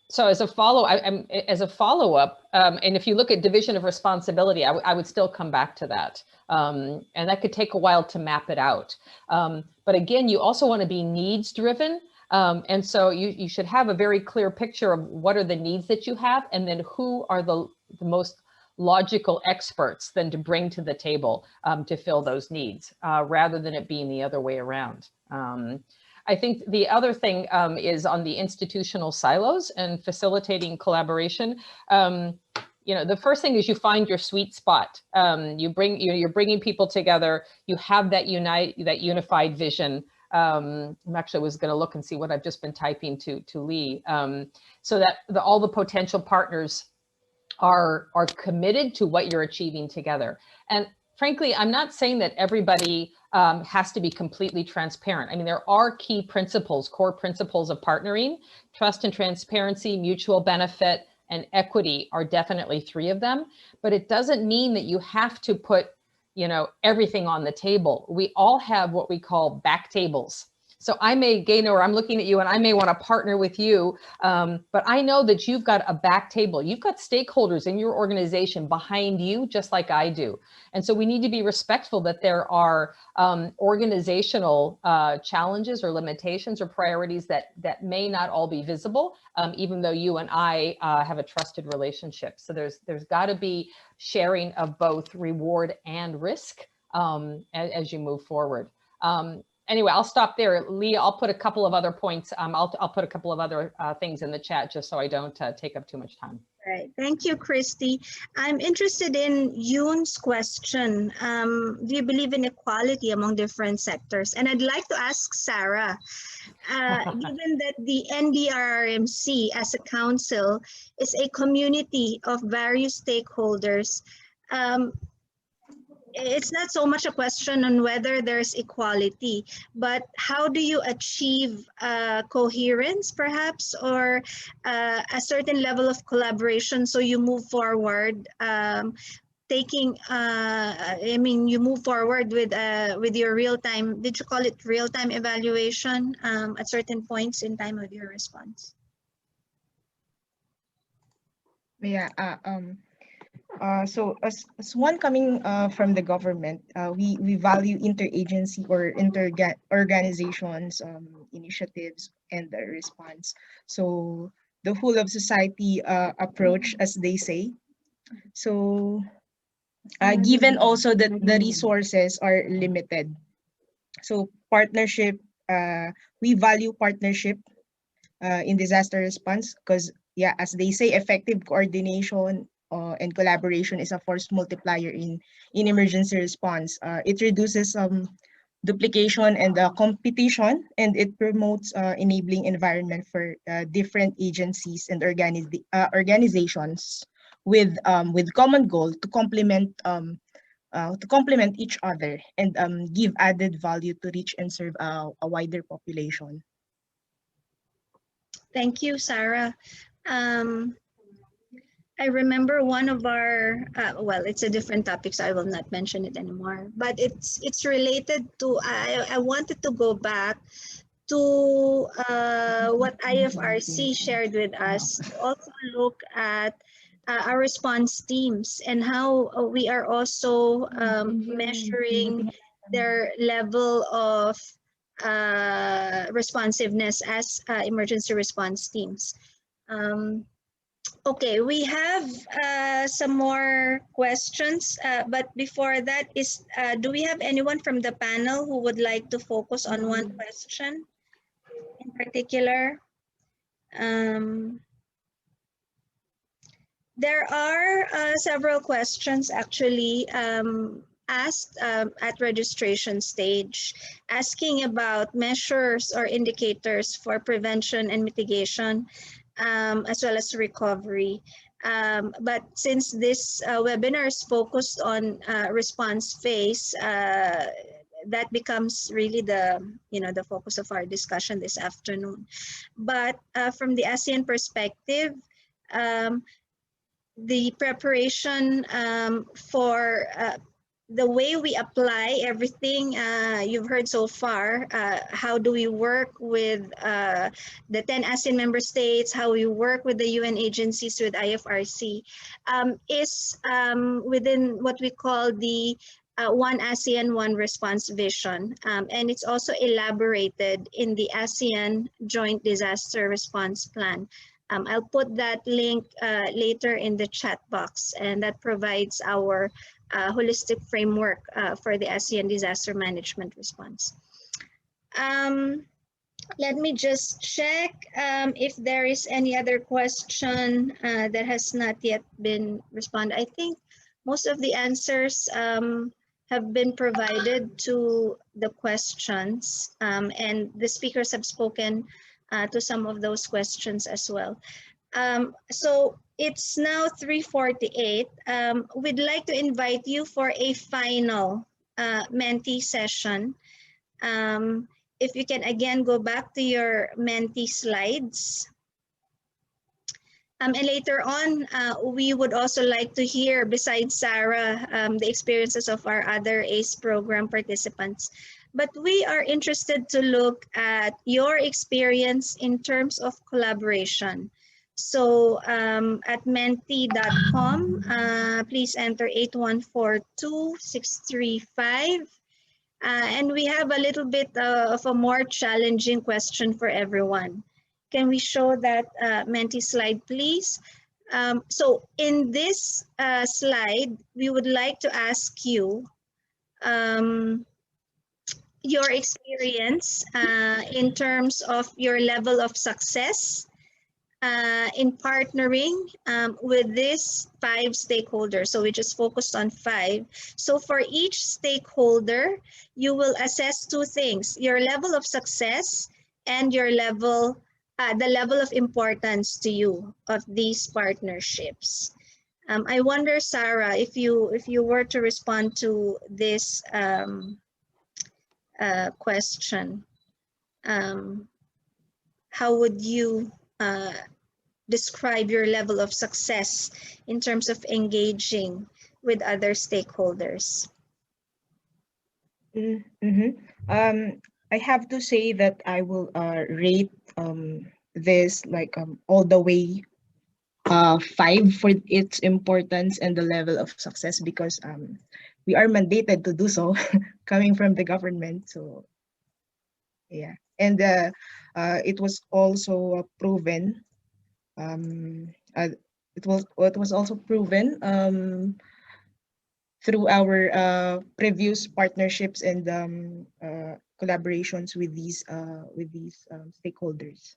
Speaker 11: So as a follow-up, and if you look at division of responsibility, I would still come back to that. And that could take a while to map it out. But again, you also want to be needs driven. And so you should have a very clear picture of what are the needs that you have, and then who are the most logical experts then to bring to the table to fill those needs, rather than it being the other way around. I think the other thing is on the institutional silos and facilitating collaboration. The first thing is you find your sweet spot. You're bringing people together. You have that unified vision. I'm actually was going to look and see what I've just been typing to Lee, so that all the potential partners are committed to what you're achieving together. And frankly, I'm not saying that everybody has to be completely transparent. I mean, there are key principles, core principles of partnering. Trust and transparency, mutual benefit, and equity are definitely three of them. But it doesn't mean that you have to put, everything on the table. We all have what we call back tables. So I may, Gaynor, I'm looking at you and I may want to partner with you, but I know that you've got a back table. You've got stakeholders in your organization behind you, just like I do. And so we need to be respectful that there are organizational challenges or limitations or priorities that may not all be visible, even though you and I have a trusted relationship. So there's got to be sharing of both reward and risk as you move forward. Anyway, I'll stop there. Lee, I'll put a couple of other points. I'll put a couple of other things in the chat just so I don't take up too much time.
Speaker 2: All right. Thank you, Christy. I'm interested in Yoon's question. Do you believe in equality among different sectors? And I'd like to ask Sarah, given that the NDRRMC as a council is a community of various stakeholders, it's not so much a question on whether there's equality, but how do you achieve coherence, perhaps, or a certain level of collaboration so you move forward, you move forward with your real-time, did you call it real-time evaluation at certain points in time of your response?
Speaker 3: Yeah. So as one coming from the government, we value interagency or organizations, initiatives, and the response. So the whole of society approach, as they say. So given also that the resources are limited. So partnership, we value partnership in disaster response because, yeah, as they say, effective coordination and collaboration is a force multiplier in emergency response. It reduces duplication and competition, and it promotes enabling environment for different agencies and organizations with common goal to complement each other and give added value to reach and serve a wider population.
Speaker 2: Thank you, Sarah. I remember one of our, well, it's a different topic, so I will not mention it anymore, but it's related to, I wanted to go back to what IFRC shared with us, to also look at our response teams and how we are also measuring their level of responsiveness as emergency response teams. Okay, we have some more questions, but before that, do we have anyone from the panel who would like to focus on one question in particular? There are several questions actually asked at registration stage, asking about measures or indicators for prevention and mitigation, as well as recovery. But since this webinar is focused on response phase, that becomes really the focus of our discussion this afternoon. But from the ASEAN perspective, the preparation for the way we apply everything you've heard so far, how do we work with the 10 ASEAN member states, how we work with the UN agencies, with IFRC, is within what we call the One ASEAN, One Response vision. And it's also elaborated in the ASEAN Joint Disaster Response Plan. I'll put that link later in the chat box, and that provides our holistic framework for the ASEAN disaster management response. Let me just check if there is any other question that has not yet been responded. I think most of the answers have been provided to the questions, and the speakers have spoken to some of those questions as well. So it's now 3:48. We'd like to invite you for a final Menti session. If you can again go back to your Menti slides. And later on, we would also like to hear, besides Sarah, the experiences of our other ACE program participants. But we are interested to look at your experience in terms of collaboration. So at menti.com, please enter 8142635. And we have a little bit of a more challenging question for everyone. Can we show that Menti slide, please? So in this slide, we would like to ask you your experience in terms of your level of success in partnering with these 5 stakeholders. So we just focused on 5. So for each stakeholder, you will assess 2 things: your level of success and your level, the level of importance to you of these partnerships. I wonder, Sarah, if you were to respond to this question, how would you describe your level of success in terms of engaging with other stakeholders?
Speaker 3: I have to say that I will rate this like all the way 5 for its importance and the level of success, because we are mandated to do so coming from the government. So yeah, and it was also proven. It was also proven through our previous partnerships and collaborations with these stakeholders.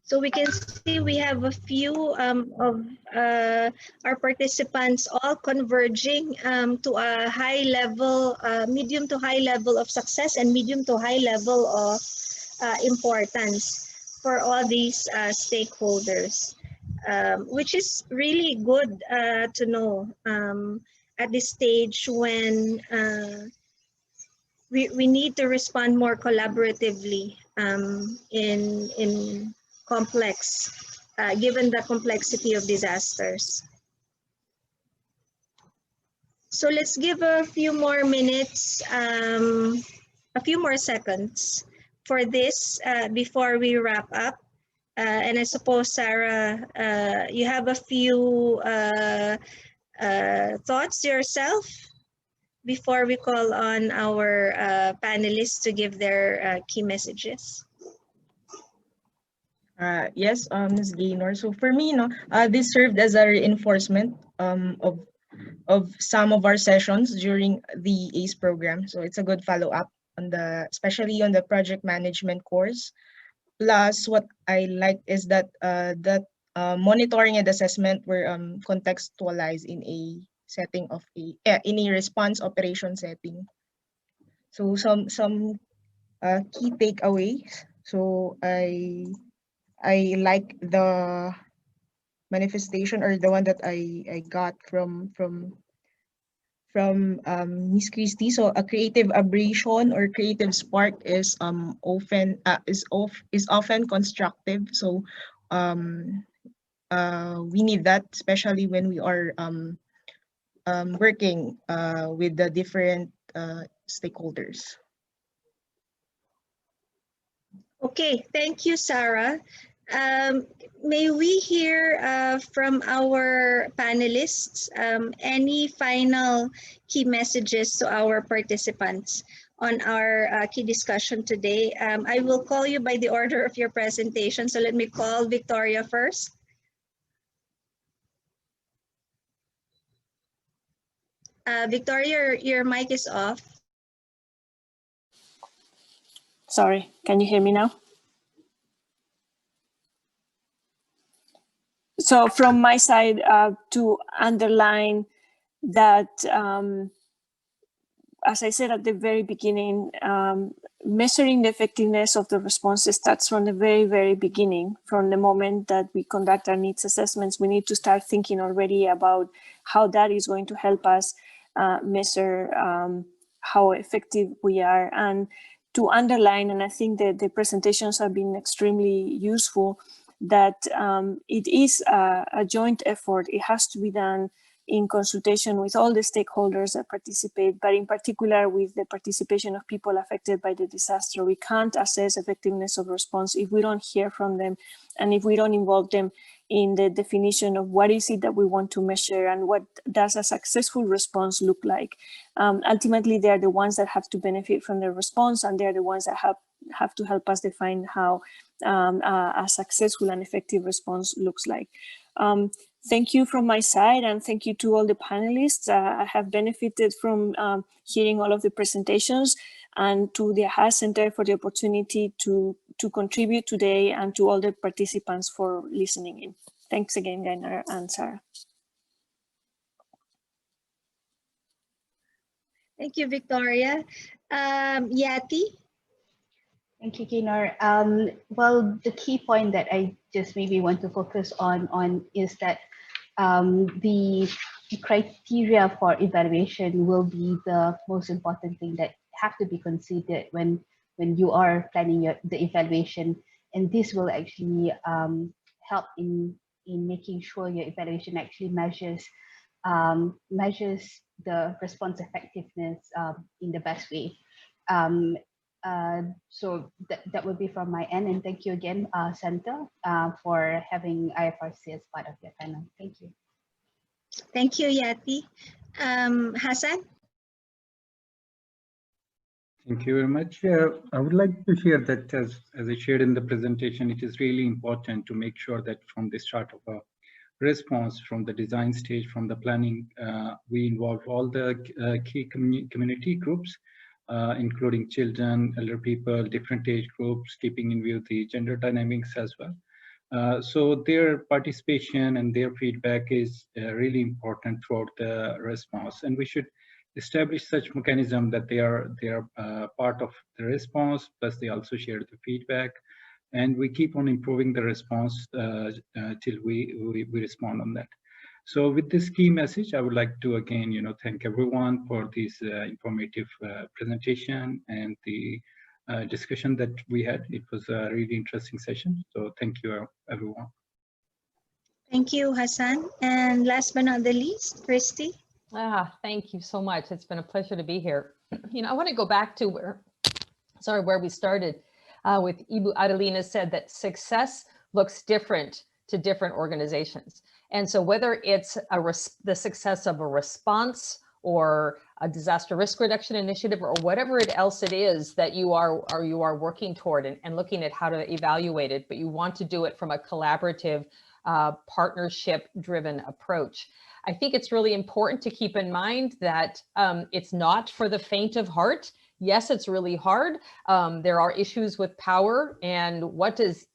Speaker 2: So we can see we have a few of our participants all converging to a high level, medium to high level of success and medium to high level of importance for all these stakeholders, which is really good to know at this stage when we need to respond more collaboratively in complex, given the complexity of disasters. So let's give a few more minutes, a few more seconds for this before we wrap up. And I suppose, Sarah, you have a few thoughts yourself before we call on our panelists to give their key messages.
Speaker 3: Yes, Ms. Gaynor. So for me, this served as a reinforcement of some of our sessions during the ACE program. So it's a good follow-up on especially on the project management course. Plus, what I like is that monitoring and assessment were contextualized in a setting of in a response operation setting. So some key takeaways. So I like the manifestation, or the one that I got from Miss Christie. So a creative aberration or creative spark is often constructive. So we need that, especially when we are working with the different stakeholders.
Speaker 2: Okay, thank you, Sarah. May we hear from our panelists any final key messages to our participants on our key discussion today? I will call you by the order of your presentation. So let me call Victoria first. Victoria, your mic is off.
Speaker 5: Sorry, can you hear me now? So from my side, to underline that, as I said at the very beginning, measuring the effectiveness of the responses starts from the very, very beginning. From the moment that we conduct our needs assessments, we need to start thinking already about how that is going to help us measure how effective we are. And to underline, and I think that the presentations have been extremely useful, that it is a joint effort. It has to be done in consultation with all the stakeholders that participate, but in particular with the participation of people affected by the disaster. We can't assess effectiveness of response if we don't hear from them and if we don't involve them in the definition of what is it that we want to measure and what does a successful response look like. Ultimately, they are the ones that have to benefit from the response, and they're the ones that have to help us define how a successful and effective response looks like. Thank you from my side, and thank you to all the panelists. I have benefited from hearing all of the presentations, and to the IASC Center for the opportunity to contribute today, and to all the participants for listening in. Thanks again, Gainer and Sarah.
Speaker 2: Thank you, Victoria. Yati?
Speaker 6: Thank you, Gaynor. Well, the key point that I just maybe want to focus on is that the criteria for evaluation will be the most important thing that have to be considered when you are planning the evaluation, and this will actually help in making sure your evaluation actually measures the response effectiveness in the best way. So that would be from my end, and thank you again, Santa, for having IFRC as part of your panel. Thank you.
Speaker 2: Thank you, Yati. Hassan?
Speaker 7: Thank you very much. I would like to share that as I shared in the presentation, it is really important to make sure that from the start of a response, from the design stage, from the planning, we involve all the key community groups, including children, elder people, different age groups, keeping in view the gender dynamics as well. So their participation and their feedback is really important throughout the response, and we should establish such mechanism that they are part of the response, plus they also share the feedback, and we keep on improving the response till we respond on that. So with this key message, I would like to again, thank everyone for this informative presentation and the discussion that we had. It was a really interesting session. So thank you, everyone.
Speaker 2: Thank you, Hassan. And last but not the least, Christy.
Speaker 11: Thank you so much. It's been a pleasure to be here. I want to go back to where we started with Ibu Adelina said that success looks different to different organizations. And so whether it's the success of a response or a disaster risk reduction initiative or whatever else it is that you are working toward and looking at how to evaluate it, but you want to do it from a collaborative, partnership-driven approach. I think it's really important to keep in mind that it's not for the faint of heart. Yes, it's really hard. There are issues with power, and what does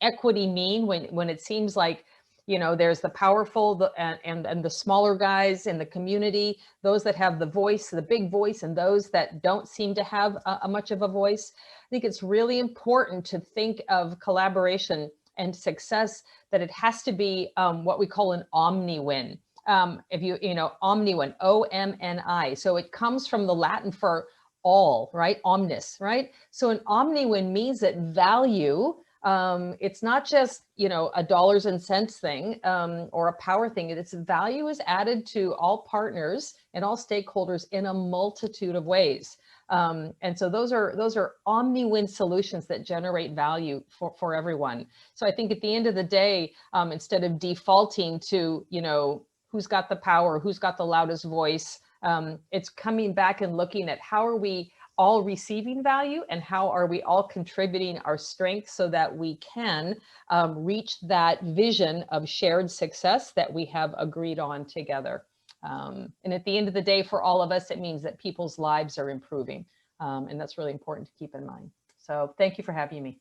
Speaker 11: equity mean when it seems like there's the powerful and the smaller guys in the community, those that have the voice, the big voice, and those that don't seem to have much of a voice. I think it's really important to think of collaboration and success, that it has to be what we call an omni-win. Omni-win, O-M-N-I. So it comes from the Latin for all, right? Omnis, right? So an omni-win means that value It's not just, you know, a dollars and cents thing or a power thing. It's value is added to all partners and all stakeholders in a multitude of ways. And so those are omni-win solutions that generate value for everyone. So I think at the end of the day, instead of defaulting to, you know, who's got the power, who's got the loudest voice, it's coming back and looking at how are we all receiving value and how are we all contributing our strengths so that we can reach that vision of shared success that we have agreed on together. And at the end of the day, for all of us, it means that people's lives are improving. And that's really important to keep in mind. So thank you for having me.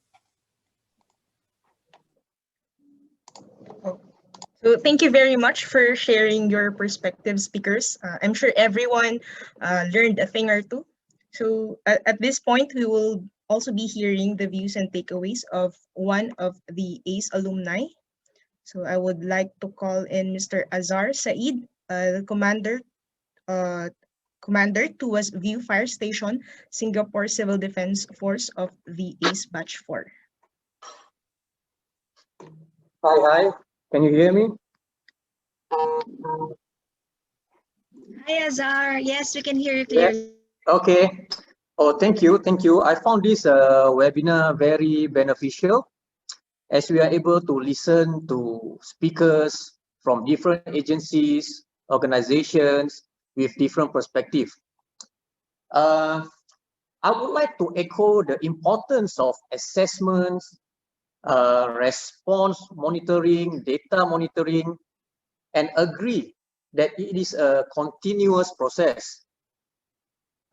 Speaker 3: So thank you very much for sharing your perspective, speakers. I'm sure everyone learned a thing or two. So at this point, we will also be hearing the views and takeaways of one of the ACE alumni. So I would like to call in Mr. Azhar Saeed, the Commander Tuas View Fire Station, Singapore Civil Defense Force of the ACE Batch 4.
Speaker 12: Hi. Can you hear me?
Speaker 2: Hi, Azhar. Yes, we can hear you clearly.
Speaker 12: Okay. Oh, thank you. I found this webinar very beneficial as we are able to listen to speakers from different agencies, organizations with different perspectives. I would like to echo the importance of assessments, response monitoring, data monitoring, and agree that it is a continuous process.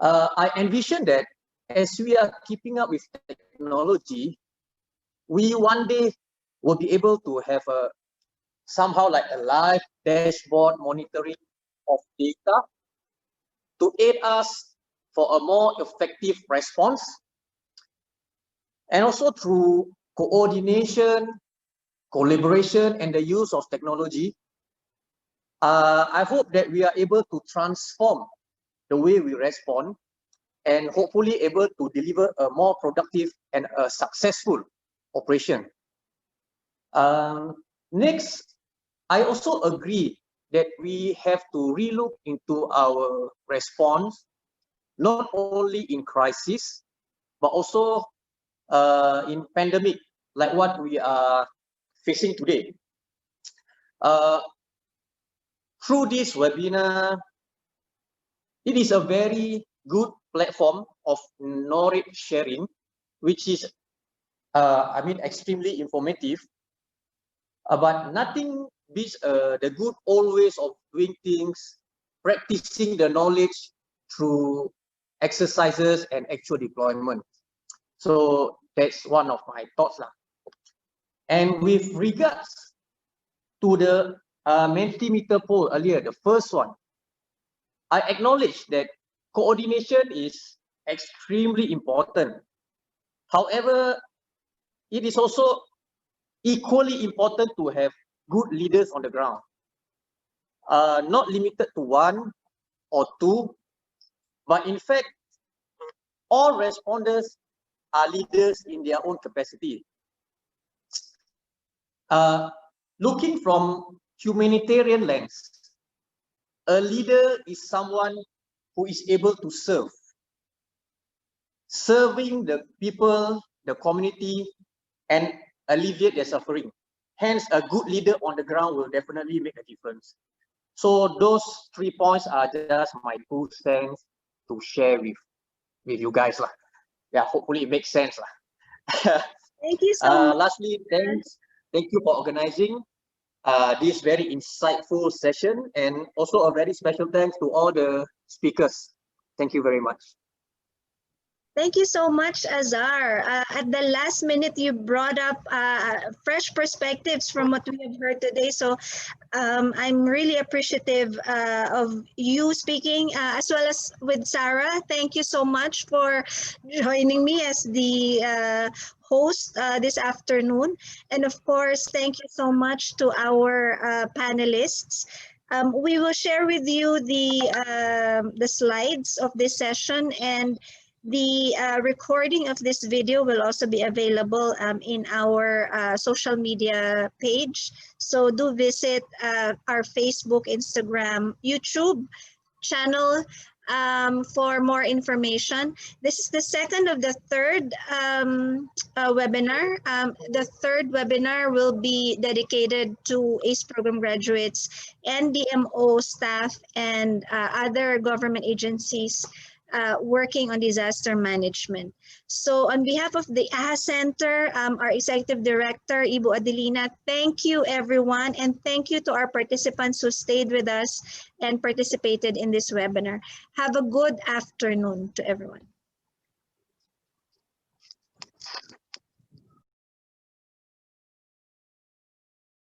Speaker 12: I envision that as we are keeping up with technology, we one day will be able to have a somehow like a live dashboard monitoring of data to aid us for a more effective response, and also through coordination, collaboration, and the use of technology. I hope that we are able to transform the way we respond and hopefully able to deliver a more productive and a successful operation. Next, I also agree that we have to relook into our response, not only in crisis, but also in pandemic, like what we are facing today. Through this webinar, it is a very good platform of knowledge sharing, which is, extremely informative. But nothing beats the good old ways of doing things, practicing the knowledge through exercises and actual deployment. So that's one of my thoughts. And with regards to the Mentimeter poll earlier, the first one, I acknowledge that coordination is extremely important. However, it is also equally important to have good leaders on the ground, not limited to one or two, but in fact, all responders are leaders in their own capacity. Looking from humanitarian lens, a leader is someone who is able to serve. Serving the people, the community, and alleviate their suffering. Hence, a good leader on the ground will definitely make a difference. So those 3 points are just my 2 cents to share with you guys. Yeah, hopefully it makes sense.
Speaker 2: Thank you so much.
Speaker 12: Lastly, thank you for organizing this very insightful session, and also a very special thanks to all the speakers. Thank you very much.
Speaker 2: Thank you so much, Azhar. At the last minute, you brought up fresh perspectives from what we have heard today. So I'm really appreciative of you speaking, as well as with Sarah. Thank you so much for joining me as the host this afternoon. And of course, thank you so much to our panelists. We will share with you the slides of this session, and The recording of this video will also be available in our social media page. So do visit our Facebook, Instagram, YouTube channel for more information. This is the second of the third webinar. The third webinar will be dedicated to ACE program graduates and DMO staff and other government agencies working on disaster management. So on behalf of the IASC Center, our Executive Director, Ibu Adelina, thank you everyone, and thank you to our participants who stayed with us and participated in this webinar. Have a good afternoon to everyone.